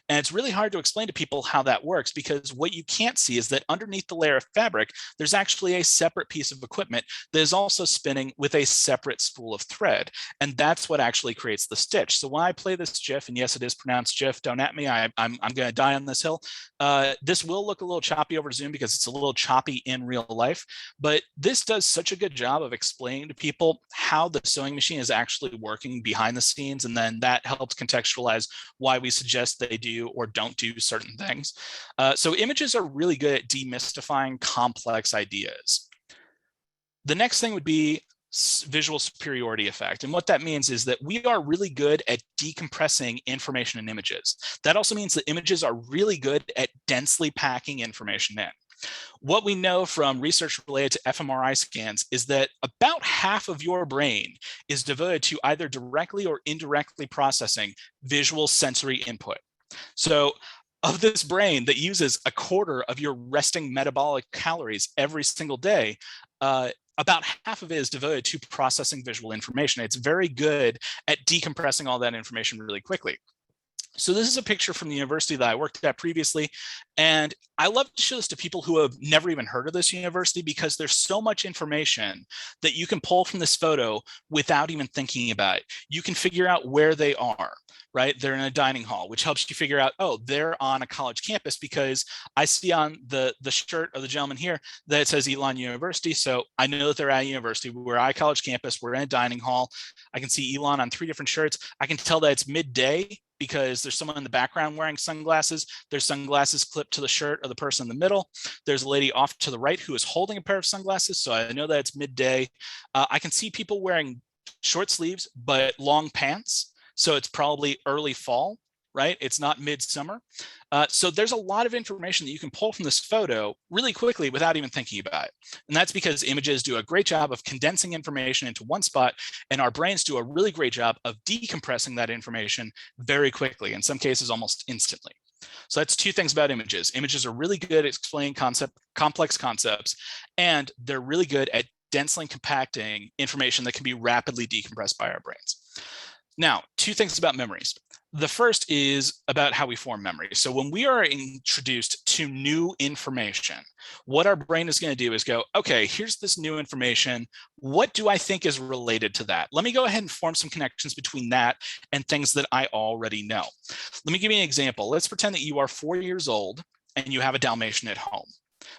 And it's really hard to explain to people how that works, because what you can't see is that underneath the layer of fabric, there's actually a separate piece of equipment that is also spinning with a separate spool of thread. And that's what actually creates the stitch. So when I play this GIF, and yes, it is pronounced GIF, don't at me, I'm going to die on this hill. This will look a little choppy over Zoom because it's a little choppy in real life, but this does such a good job of explaining to people how the sewing machine is actually working behind the scenes, and then that helps contextualize why we suggest they do or don't do certain things. So images are really good at demystifying complex ideas. The next thing would be visual superiority effect. And what that means is that we are really good at decompressing information in images. That also means that images are really good at densely packing information in. What we know from research related to fMRI scans is that about half of your brain is devoted to either directly or indirectly processing visual sensory input. So of this brain that uses a quarter of your resting metabolic calories every single day, about half of it is devoted to processing visual information. It's very good at decompressing all that information really quickly. So this is a picture from the university that I worked at previously. And I love to show this to people who have never even heard of this university, because there's so much information that you can pull from this photo without even thinking about it. You can figure out where they are, right? They're in a dining hall, which helps you figure out, oh, they're on a college campus, because I see on the shirt of the gentleman here that it says Elon University. So I know that they're at a university. We're at a college campus. We're in a dining hall. I can see Elon on 3 different shirts. I can tell that it's midday because there's someone in the background wearing sunglasses. There's sunglasses clipped to the shirt of the person in the middle. There's a lady off to the right who is holding a pair of sunglasses. So I know that it's midday. I can see people wearing short sleeves, but long pants. So it's probably early fall, right? It's not midsummer. So there's a lot of information that you can pull from this photo really quickly without even thinking about it. And that's because images do a great job of condensing information into one spot, and our brains do a really great job of decompressing that information very quickly, in some cases almost instantly. So that's two things about images. Images are really good at explaining complex concepts, and they're really good at densely compacting information that can be rapidly decompressed by our brains. Now, two things about memories. The first is about how we form memories. So when we are introduced to new information, what our brain is going to do is go, okay, here's this new information. What do I think is related to that? Let me go ahead and form some connections between that and things that I already know. Let me give you an example. Let's pretend that you are 4 years old and you have a Dalmatian at home,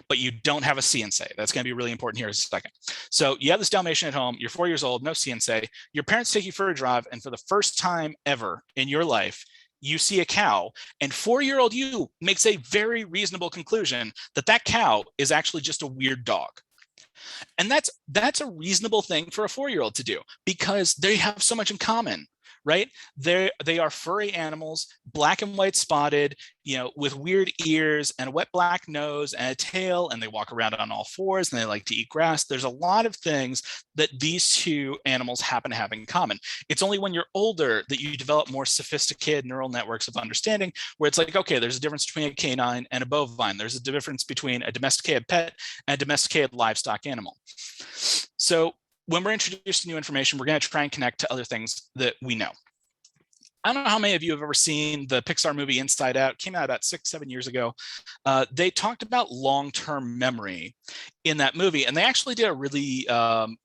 but you don't have a CNC. That's going to be really important here in a second. So you have this Dalmatian at home, you're 4 years old, no CNC, your parents take you for a drive, and for the first time ever in your life, you see a cow, and 4-year-old you makes a very reasonable conclusion that that cow is actually just a weird dog. And that's a reasonable thing for a 4-year-old to do because they have so much in common, right? They are furry animals, black and white spotted, with weird ears and a wet black nose and a tail, and they walk around on all fours and they like to eat grass. There's a lot of things that these two animals happen to have in common. It's only when you're older that you develop more sophisticated neural networks of understanding where it's like, okay, there's a difference between a canine and a bovine. There's a difference between a domesticated pet and a domesticated livestock animal. So when we're introduced to new information, we're going to try and connect to other things that we know. I don't know how many of you have ever seen the Pixar movie Inside Out. It came out about 6-7 years ago. They talked about long-term memory in that movie, and they actually did a really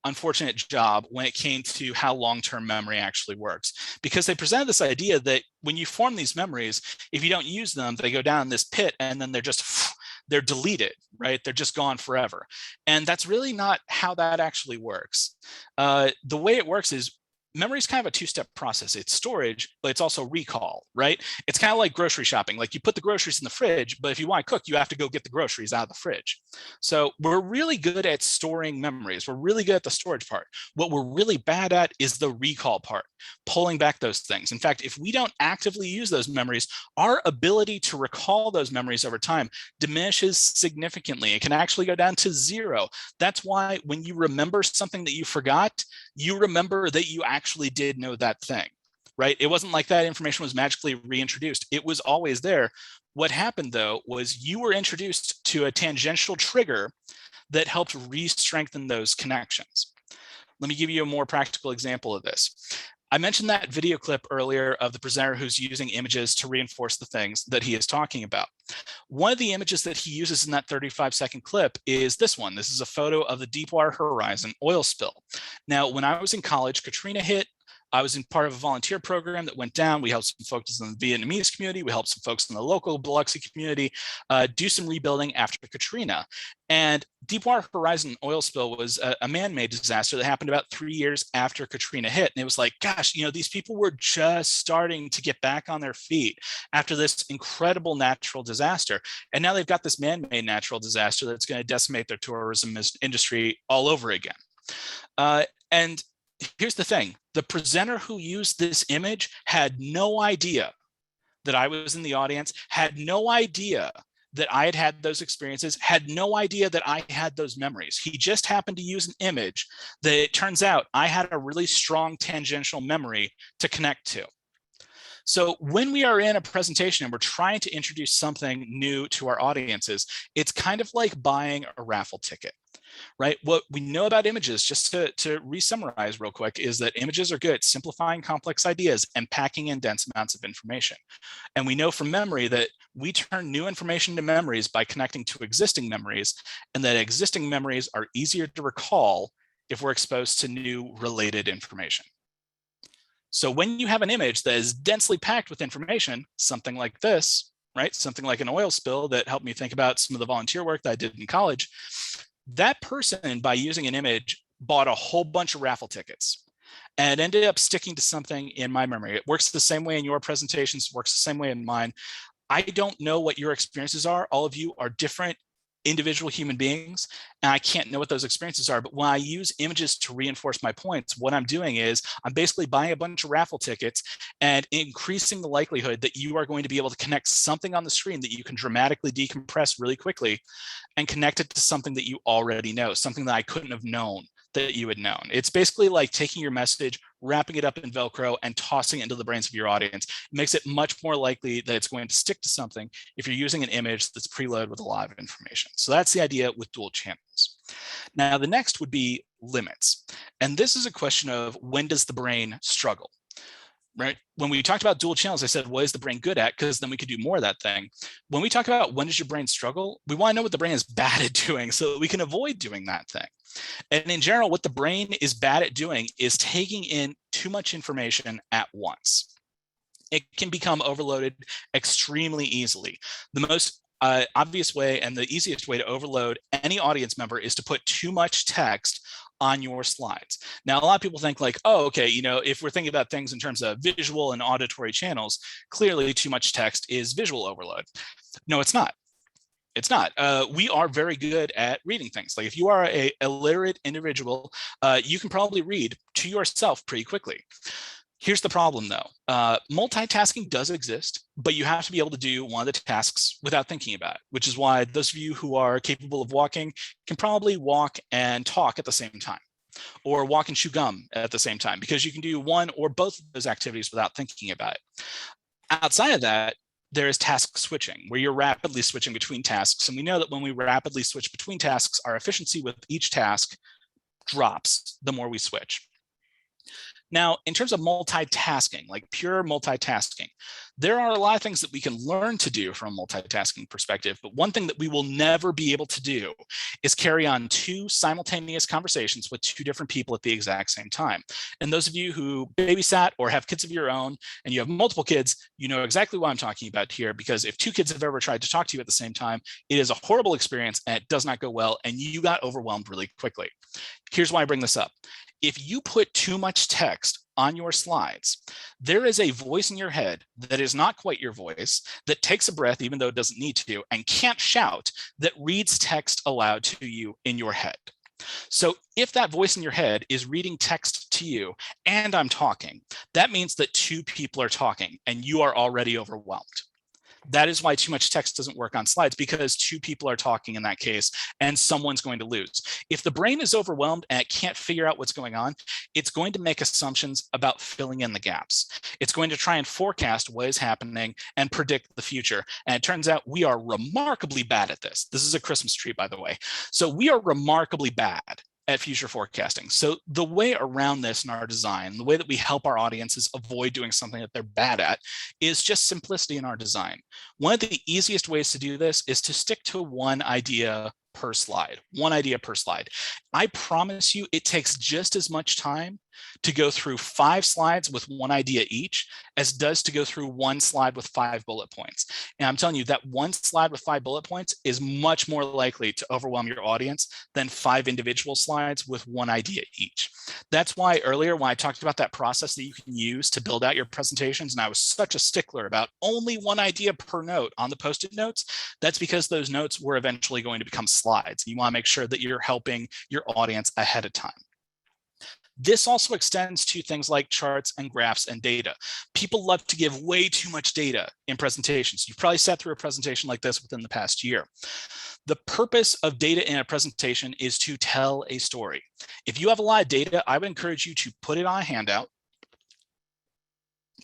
unfortunate job when it came to how long-term memory actually works, because they presented this idea that when you form these memories, if you don't use them, they go down this pit and then they're deleted, right? They're just gone forever. And that's really not how that actually works. The way it works is memory is kind of a two-step process. It's storage, but it's also recall, right? It's kind of like grocery shopping. Like you put the groceries in the fridge, but if you want to cook, you have to go get the groceries out of the fridge. So we're really good at storing memories. We're really good at the storage part. What we're really bad at is the recall part, pulling back those things. In fact, if we don't actively use those memories, our ability to recall those memories over time diminishes significantly. It can actually go down to 0. That's why when you remember something that you forgot, you remember that you actually did know that thing, right? It wasn't like that information was magically reintroduced. It was always there. What happened though was you were introduced to a tangential trigger that helped re-strengthen those connections. Let me give you a more practical example of this. I mentioned that video clip earlier of the presenter who's using images to reinforce the things that he is talking about. One of the images that he uses in that 35-second clip is this one. This is a photo of the Deepwater Horizon oil spill. Now, when I was in college, Katrina hit. I was in part of a volunteer program that went down. We helped some folks in the Vietnamese community. We helped some folks in the local Biloxi community do some rebuilding after Katrina. And Deepwater Horizon oil spill was a man-made disaster that happened about 3 years after Katrina hit. And it was like, gosh, these people were just starting to get back on their feet after this incredible natural disaster. And now they've got this man-made natural disaster that's going to decimate their tourism industry all over again. And here's the thing. The presenter who used this image had no idea that I was in the audience, had no idea that I had had those experiences, had no idea that I had those memories. He just happened to use an image that it turns out I had a really strong tangential memory to connect to. So when we are in a presentation and we're trying to introduce something new to our audiences, it's kind of like buying a raffle ticket, right? What we know about images, just to re-summarize real quick, is that images are good at simplifying complex ideas and packing in dense amounts of information. And we know from memory that we turn new information to memories by connecting to existing memories, and that existing memories are easier to recall if we're exposed to new related information. So when you have an image that is densely packed with information, something like this, right? Something like an oil spill that helped me think about some of the volunteer work that I did in college. That person, by using an image, bought a whole bunch of raffle tickets and ended up sticking to something in my memory. It works the same way in your presentations, works the same way in mine. I don't know what your experiences are. All of you are different individual human beings, and I can't know what those experiences are. But when I use images to reinforce my points, what I'm doing is I'm basically buying a bunch of raffle tickets and increasing the likelihood that you are going to be able to connect something on the screen that you can dramatically decompress really quickly and connect it to something that you already know, something that I couldn't have known that you had known. It's basically like taking your message, wrapping it up in Velcro, and tossing it into the brains of your audience. It makes it much more likely that it's going to stick to something if you're using an image that's preloaded with a lot of information. So that's the idea with dual channels. Now, the next would be limits. And this is a question of, when does the brain struggle? Right? When we talked about dual channels, I said, what is the brain good at? Because then we could do more of that thing. When we talk about when does your brain struggle, we want to know what the brain is bad at doing so that we can avoid doing that thing. And in general, what the brain is bad at doing is taking in too much information at once. It can become overloaded extremely easily. The most obvious way and the easiest way to overload any audience member is to put too much text on your slides. Now, a lot of people think like, oh, okay, you know, if we're thinking about things in terms of visual and auditory channels, clearly too much text is visual overload. No, it's not. It's not. We are very good at reading things. Like if you are a illiterate individual, you can probably read to yourself pretty quickly. Here's the problem though. Multitasking does exist, but you have to be able to do one of the tasks without thinking about it, which is why those of you who are capable of walking can probably walk and talk at the same time, or walk and chew gum at the same time, because you can do one or both of those activities without thinking about it. Outside of that, there is task switching, where you're rapidly switching between tasks. And we know that when we rapidly switch between tasks, our efficiency with each task drops the more we switch. Now, in terms of multitasking, like pure multitasking, there are a lot of things that we can learn to do from a multitasking perspective, but one thing that we will never be able to do is carry on two simultaneous conversations with two different people at the exact same time. And those of you who babysat or have kids of your own and you have multiple kids, you know exactly what I'm talking about here, because if two kids have ever tried to talk to you at the same time, it is a horrible experience and it does not go well, and you got overwhelmed really quickly. Here's why I bring this up. If you put too much text on your slides, there is a voice in your head that is not quite your voice, that takes a breath even though it doesn't need to, and can't shout, that reads text aloud to you in your head. So if that voice in your head is reading text to you and I'm talking, that means that two people are talking and you are already overwhelmed. That is why too much text doesn't work on slides, because two people are talking in that case and someone's going to lose. If the brain is overwhelmed and it can't figure out what's going on, it's going to make assumptions about filling in the gaps. It's going to try and forecast what is happening and predict the future. And it turns out we are remarkably bad at this. This is a Christmas tree, by the way. So we are remarkably bad at future forecasting. So the way around this in our design, the way that we help our audiences avoid doing something that they're bad at, is just simplicity in our design. One of the easiest ways to do this is to stick to one idea per slide, one idea per slide. I promise you it takes just as much time to go through 5 slides with one idea each as it does to go through one slide with 5 bullet points. And I'm telling you that one slide with 5 bullet points is much more likely to overwhelm your audience than 5 individual slides with one idea each. That's why earlier when I talked about that process that you can use to build out your presentations, and I was such a stickler about only one idea per note on the Post-it notes, that's because those notes were eventually going to become slides. You want to make sure that you're helping your audience ahead of time. This also extends to things like charts and graphs and data. People love to give way too much data in presentations. You've probably sat through a presentation like this within the past year. The purpose of data in a presentation is to tell a story. If you have a lot of data, I would encourage you to put it on a handout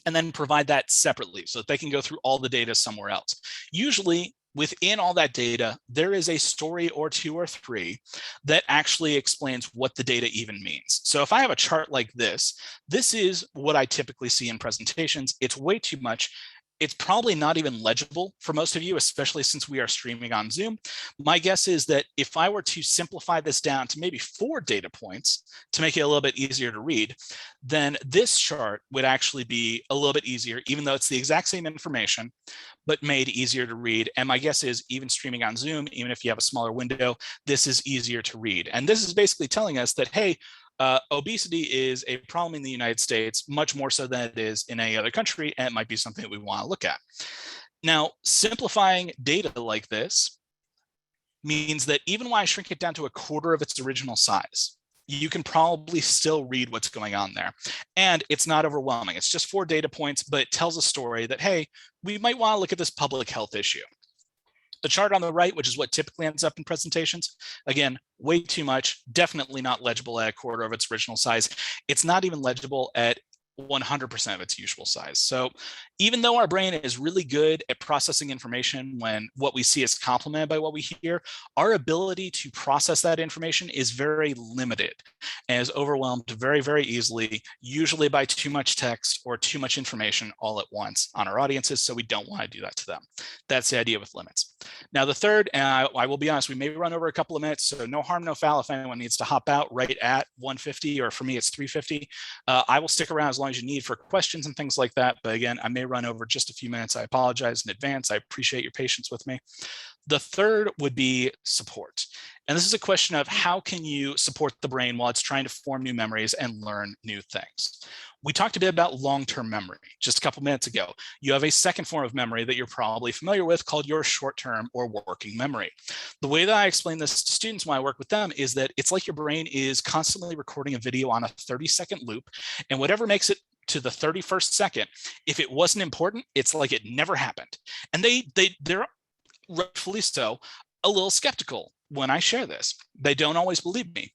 and then provide that separately so that they can go through all the data somewhere else. Usually, within all that data, there is a story or 2 or 3 that actually explains what the data even means. So if I have a chart like this, this is what I typically see in presentations. It's way too much. It's probably not even legible for most of you, especially since we are streaming on Zoom. My guess is that if I were to simplify this down to maybe 4 data points to make it a little bit easier to read, then this chart would actually be a little bit easier, even though it's the exact same information, but made easier to read. And my guess is even streaming on Zoom, even if you have a smaller window, this is easier to read. And this is basically telling us that, hey, obesity is a problem in the United States, much more so than it is in any other country, and it might be something that we want to look at. Now, simplifying data like this means that even when I shrink it down to a quarter of its original size, you can probably still read what's going on there. And it's not overwhelming. It's just 4 data points, but it tells a story that, hey, we might want to look at this public health issue. The chart on the right, which is what typically ends up in presentations, again, way too much, definitely not legible at a quarter of its original size. It's not even legible at 100% of its usual size. So even though our brain is really good at processing information when what we see is complemented by what we hear, our ability to process that information is very limited and is overwhelmed very, very easily, usually by too much text or too much information all at once on our audiences. So we don't want to do that to them. That's the idea with limits. Now, the third, and I will be honest, we may run over a couple of minutes, so no harm, no foul if anyone needs to hop out right at 150, or for me, it's 350. I will stick around as long as you need for questions and things like that. But again, I may run over just a few minutes. I apologize in advance. I appreciate your patience with me. The third would be support. And this is a question of how can you support the brain while it's trying to form new memories and learn new things. We talked a bit about long-term memory just a couple minutes ago. You have a second form of memory that you're probably familiar with called your short-term or working memory. The way that I explain this to students when I work with them is that it's like your brain is constantly recording a video on a 30-second loop, and whatever makes it to the 31st second, if it wasn't important, it's like it never happened. And they're rightfully so a little skeptical when I share this. They don't always believe me.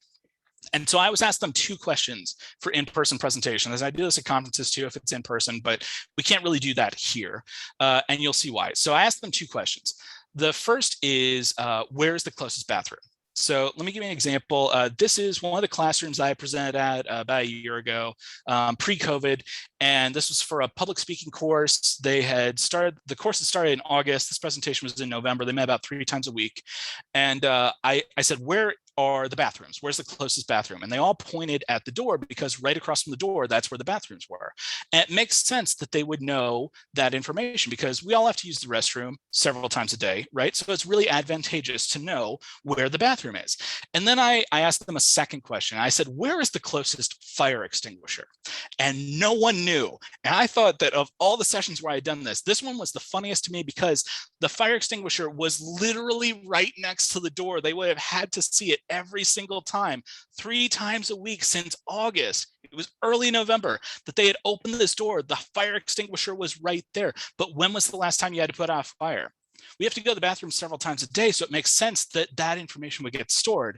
And so I always ask them 2 questions for in-person presentations. As I do this at conferences too, if it's in person, but we can't really do that here. And you'll see why. So I asked them 2 questions. The first is, where's the closest bathroom? So let me give you an example. This is one of the classrooms I presented at about a year ago, pre-COVID, and this was for a public speaking course. They had started, the course had started in August. This presentation was in November. They met about 3 times a week. And I said, where are the bathrooms? Where's the closest bathroom? And they all pointed at the door, because right across from the door, that's where the bathrooms were. And it makes sense that they would know that information, because we all have to use the restroom several times a day, right? So it's really advantageous to know where the bathroom is. And then I asked them a second question. I said, where is the closest fire extinguisher? And no one knew. And I thought that of all the sessions where I had done this, this one was the funniest to me, because the fire extinguisher was literally right next to the door. They would have had to see it every single time, 3 times a week since August. It was early November that they had opened this door. The fire extinguisher was right there. But when was the last time you had to put out a fire? We have to go to the bathroom several times a day, so it makes sense that that information would get stored.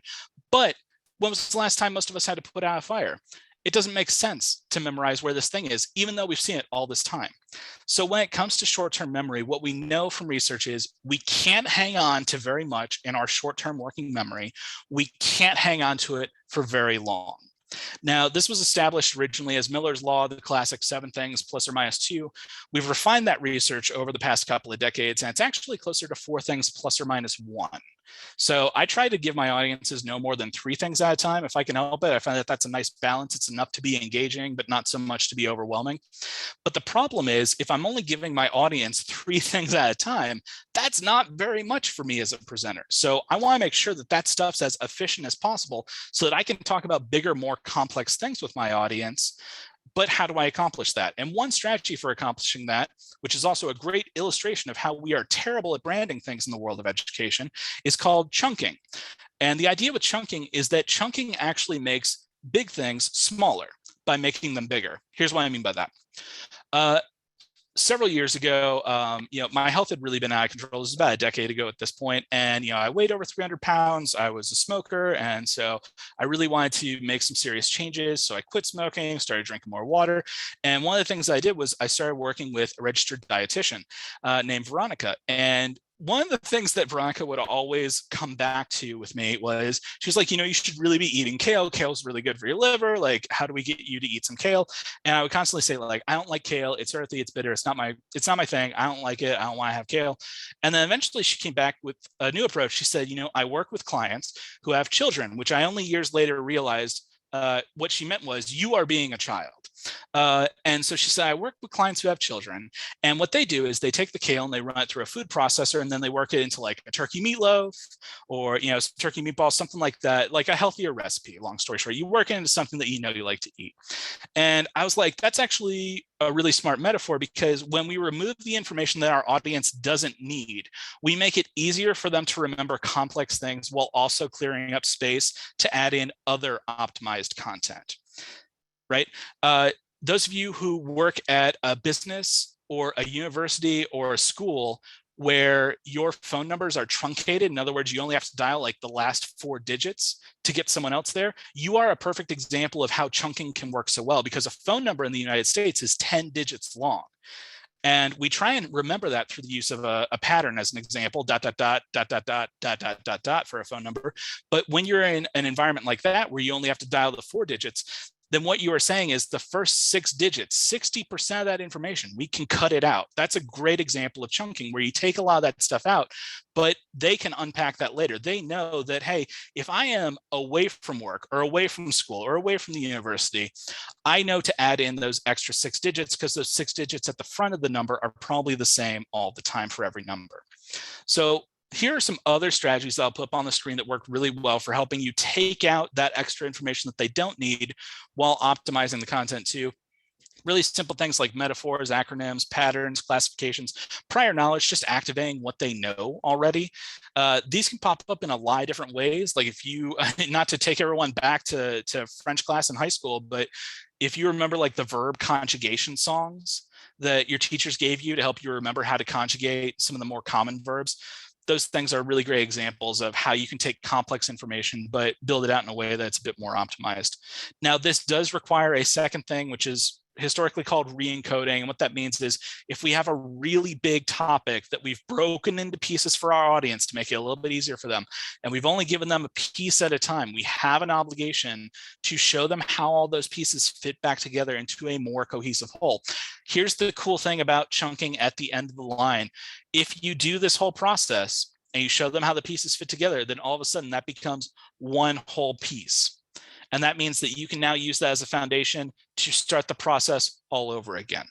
But when was the last time most of us had to put out a fire? It doesn't make sense to memorize where this thing is, even though we've seen it all this time. So when it comes to short-term memory, what we know from research is we can't hang on to very much in our short-term working memory. We can't hang on to it for very long. Now, this was established originally as Miller's Law, the classic 7 things plus or minus 2. We've refined that research over the past couple of decades, and it's actually closer to 4 things plus or minus 1. So I try to give my audiences no more than 3 things at a time. If I can help it, I find that that's a nice balance. It's enough to be engaging, but not so much to be overwhelming. But the problem is, if I'm only giving my audience 3 things at a time, that's not very much for me as a presenter. So I want to make sure that that stuff's as efficient as possible so that I can talk about bigger, more complex things with my audience. But how do I accomplish that? And one strategy for accomplishing that, which is also a great illustration of how we are terrible at branding things in the world of education, is called chunking. And the idea with chunking is that chunking actually makes big things smaller by making them bigger. Here's what I mean by that. Several years ago, my health had really been out of control. This is about a decade ago at this point. And, I weighed over 300 pounds. I was a smoker. And so I really wanted to make some serious changes. So I quit smoking, started drinking more water. And one of the things I did was I started working with a registered dietitian named Veronica. And one of the things that Veronica would always come back to with me was, she was like, you should really be eating kale. Kale's really good for your liver. Like, how do we get you to eat some kale? And I would constantly say, like, I don't like kale. It's earthy. It's bitter. It's not my thing. I don't like it. I don't want to have kale. And then eventually she came back with a new approach. She said, I work with clients who have children, which I only years later realized what she meant was, you are being a child. And so she said, I work with clients who have children. And what they do is they take the kale and they run it through a food processor, and then they work it into like a turkey meatloaf or, you know, turkey meatballs, something like that, like a healthier recipe. Long story short, you work it into something that you know you like to eat. And I was like, that's actually a really smart metaphor, because when we remove the information that our audience doesn't need, we make it easier for them to remember complex things while also clearing up space to add in other optimized content, right? Those of you who work at a business or a university or a school where your phone numbers are truncated, in other words, you only have to dial like the last 4 digits to get someone else there, you are a perfect example of how chunking can work so well, because a phone number in the United States is 10 digits long. And we try and remember that through the use of a pattern, as an example, ... for a phone number. But when you're in an environment like that, where you only have to dial the 4 digits, then what you are saying is the first 6 digits, 60% of that information, we can cut it out. That's a great example of chunking, where you take a lot of that stuff out, but they can unpack that later. They know that, hey, if I am away from work or away from school or away from the university, I know to add in those extra 6 digits, because those 6 digits at the front of the number are probably the same all the time for every number. So here are some other strategies that I'll put up on the screen that work really well for helping you take out that extra information that they don't need while optimizing the content too. Really simple things like metaphors, acronyms, patterns, classifications, prior knowledge, just activating what they know already. These can pop up in a lot of different ways. Like if you, not to take everyone back to French class in high school, but if you remember like the verb conjugation songs that your teachers gave you to help you remember how to conjugate some of the more common verbs, those things are really great examples of how you can take complex information, but build it out in a way that's a bit more optimized. Now, this does require a second thing, which is historically called re-encoding. And what that means is if we have a really big topic that we've broken into pieces for our audience to make it a little bit easier for them, and we've only given them a piece at a time, we have an obligation to show them how all those pieces fit back together into a more cohesive whole. Here's the cool thing about chunking at the end of the line. If you do this whole process and you show them how the pieces fit together, then all of a sudden that becomes one whole piece. And that means that you can now use that as a foundation to start the process all over again.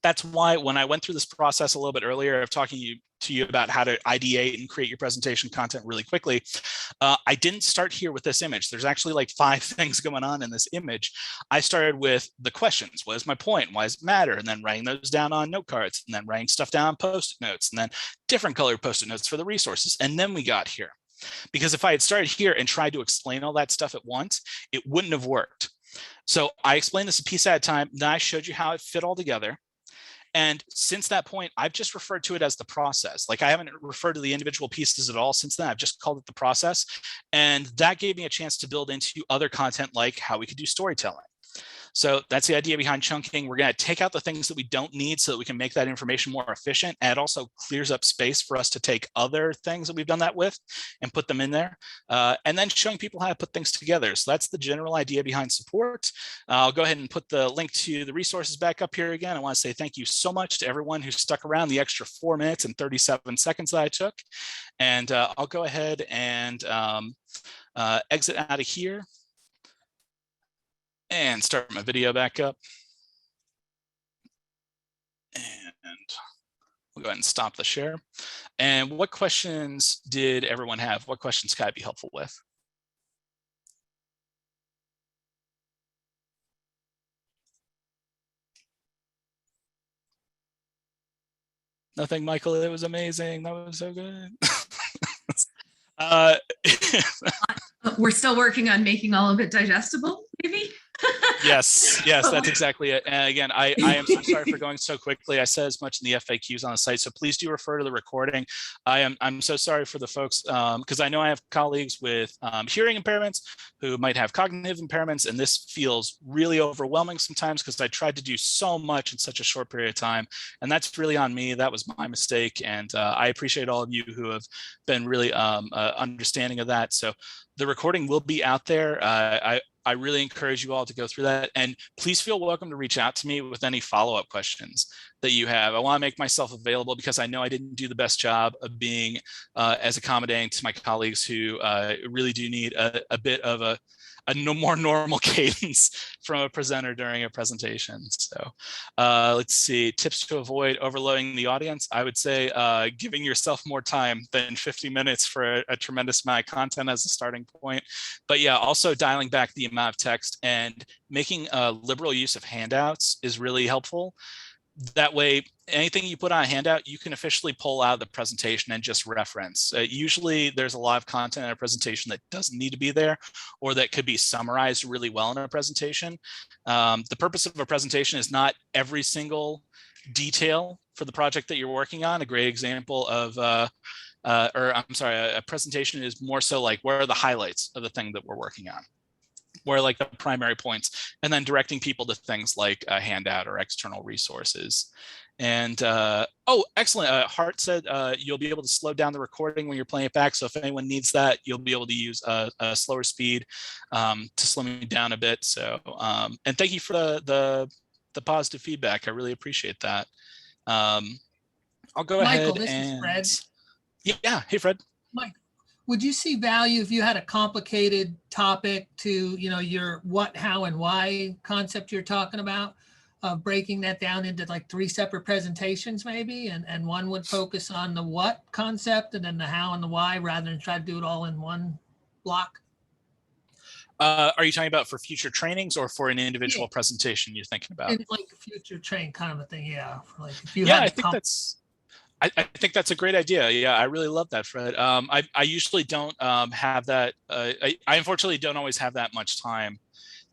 That's why when I went through this process a little bit earlier of talking to you about how to ideate and create your presentation content really quickly, I didn't start here with this image. There's actually like 5 things going on in this image. I started with the questions. What is my point? Why does it matter? And then writing those down on note cards, and then writing stuff down on Post-it notes, and then different colored Post-it notes for the resources. And then we got here. Because if I had started here and tried to explain all that stuff at once, it wouldn't have worked. So I explained this a piece at a time. Then I showed you how it fit all together. And since that point, I've just referred to it as the process. Like I haven't referred to the individual pieces at all since then. I've just called it the process. And that gave me a chance to build into other content like how we could do storytelling. So that's the idea behind chunking. We're going to take out the things that we don't need so that we can make that information more efficient. And it also clears up space for us to take other things that we've done that with and put them in there. And then showing people how to put things together. So that's the general idea behind support. I'll go ahead and put the link to the resources back up here again. I want to say thank you so much to everyone who stuck around the extra 4 minutes and 37 seconds that I took. And I'll go ahead and exit out of here and start my video back up. And we'll go ahead and stop the share. And what questions did everyone have? What questions can I be helpful with? Nothing, Michael. It was amazing. That was so good. We're still working on making all of it digestible, maybe? Yes, that's exactly it. And again, I am so sorry for going so quickly. I said as much in the FAQs on the site, so please do refer to the recording. I'm so sorry for the folks, because I know I have colleagues with hearing impairments who might have cognitive impairments, and this feels really overwhelming sometimes because I tried to do so much in such a short period of time, and that's really on me. That was my mistake, and I appreciate all of you who have been really understanding of that. So the recording will be out there. I really encourage you all to go through that, and please feel welcome to reach out to me with any follow-up questions that you have. I want to make myself available because I know I didn't do the best job of being as accommodating to my colleagues who really do need a bit of no more normal cadence from a presenter during a presentation. So let's see, tips to avoid overloading the audience. I would say giving yourself more time than 50 minutes for a tremendous amount of content as a starting point. But yeah, also dialing back the amount of text and making liberal use of handouts is really helpful. That way, anything you put on a handout, you can officially pull out of the presentation and just reference. Usually there's a lot of content in a presentation that doesn't need to be there, or that could be summarized really well in a presentation. The purpose of a presentation is not every single detail for the project that you're working on. A great example of, a presentation is more so like, where are the highlights of the thing that we're working on? Where like the primary points, and then directing people to things like a handout or external resources. And oh, excellent. Hart said you'll be able to slow down the recording when you're playing it back. So if anyone needs that, you'll be able to use a slower speed to slow me down a bit. So and thank you for the positive feedback. I really appreciate that. I'll go Michael, ahead this is Fred. Yeah. Hey, Fred. Mike, would you see value if you had a complicated topic to, your what, how, and why concept you're talking about, breaking that down into like 3 separate presentations maybe, and one would focus on the what concept and then the how and the why, rather than try to do it all in one block? Are you talking about for future trainings or for an individual presentation you're thinking about? In like a future train kind of a thing, yeah. Like if you Yeah, had I think that's I think that's a great idea. Yeah, I really love that, Fred. I usually don't have that. I unfortunately don't always have that much time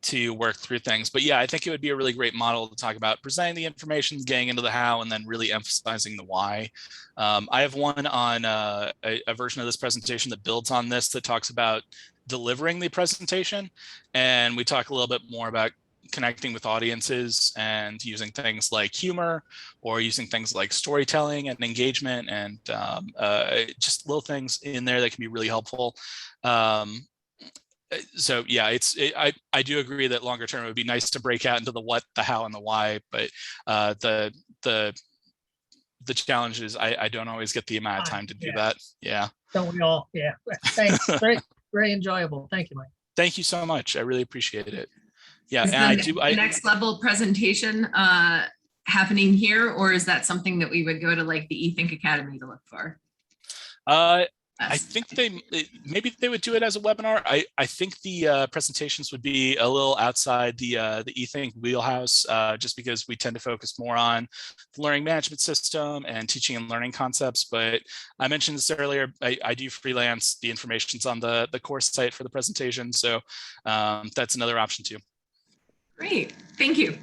to work through things. But yeah, I think it would be a really great model to talk about presenting the information, getting into the how, and then really emphasizing the why. I have one on a version of this presentation that builds on this, that talks about delivering the presentation. And we talk a little bit more about connecting with audiences and using things like humor, or using things like storytelling and engagement, and just little things in there that can be really helpful. So yeah, I do agree that longer term it would be nice to break out into the what, the how, and the why, but the challenge is I don't always get the amount of time to do that. Yeah. Don't we all? Yeah. Thanks. Very enjoyable. Thank you, Mike. Thank you so much. I really appreciate it. Yeah, Is and the next level presentation happening here, or is that something that we would go to like the eThink Academy to look for? I think maybe they would do it as a webinar. I think the presentations would be a little outside the eThink wheelhouse, just because we tend to focus more on the learning management system and teaching and learning concepts. But I mentioned this earlier, I do freelance. The information's on the course site for the presentation. So that's another option too. Great, thank you.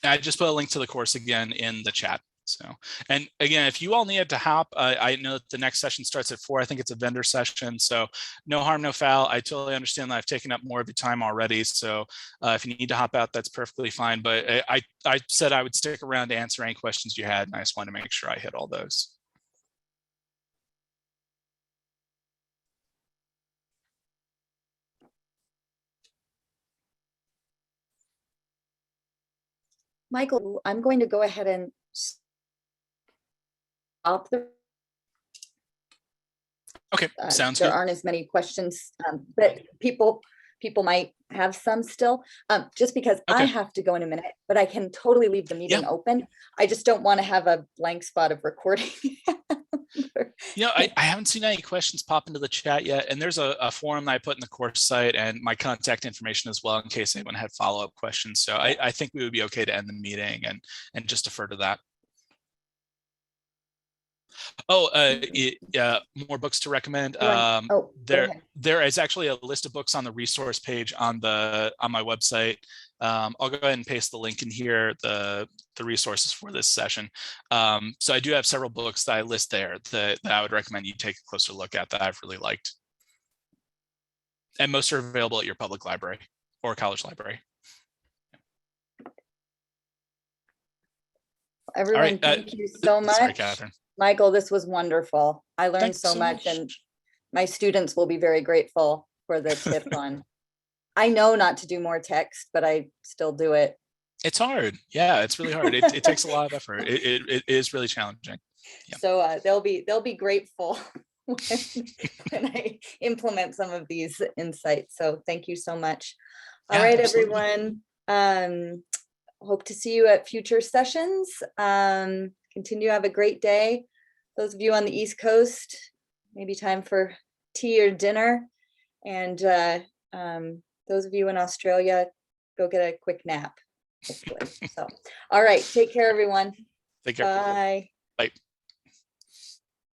I just put a link to the course again in the chat. So, and again, if you all needed to hop, I know that the next session starts at 4. I think it's a vendor session. So no harm, no foul. I totally understand that I've taken up more of your time already. So if you need to hop out, that's perfectly fine. But I said I would stick around to answer any questions you had, and I just wanted to make sure I hit all those. Michael, I'm going to go ahead and stop the. Okay, sounds good. There aren't as many questions, but people might have some still, just because I have to go in a minute, but I can totally leave the meeting open. I just don't want to have a blank spot of recording. I haven't seen any questions pop into the chat yet. And there's a forum that I put in the course site and my contact information as well, in case anyone had follow-up questions. So I think we would be okay to end the meeting and just defer to that. More books to recommend. There is actually a list of books on the resource page on my website. I'll go ahead and paste the link in here, the resources for this session. So I do have several books that I list there that I would recommend you take a closer look at, that I've really liked. And most are available at your public library or college library. Everyone, thank you so much. Sorry, Catherine. Michael, this was wonderful. I learned so much, and my students will be very grateful for the tip on. I know not to do more text, but I still do it. It's hard. Yeah, it's really hard. It takes a lot of effort. It is really challenging. Yeah. So they'll be grateful. when I implement some of these insights. So thank you so much. All Yeah, right, absolutely. everyone. Hope to see you at future sessions. Continue to have a great day. Those of you on the East Coast, maybe time for tea or dinner. And those of you in Australia, go get a quick nap, hopefully. So, all right, take care, everyone. Take care. Bye. Bye.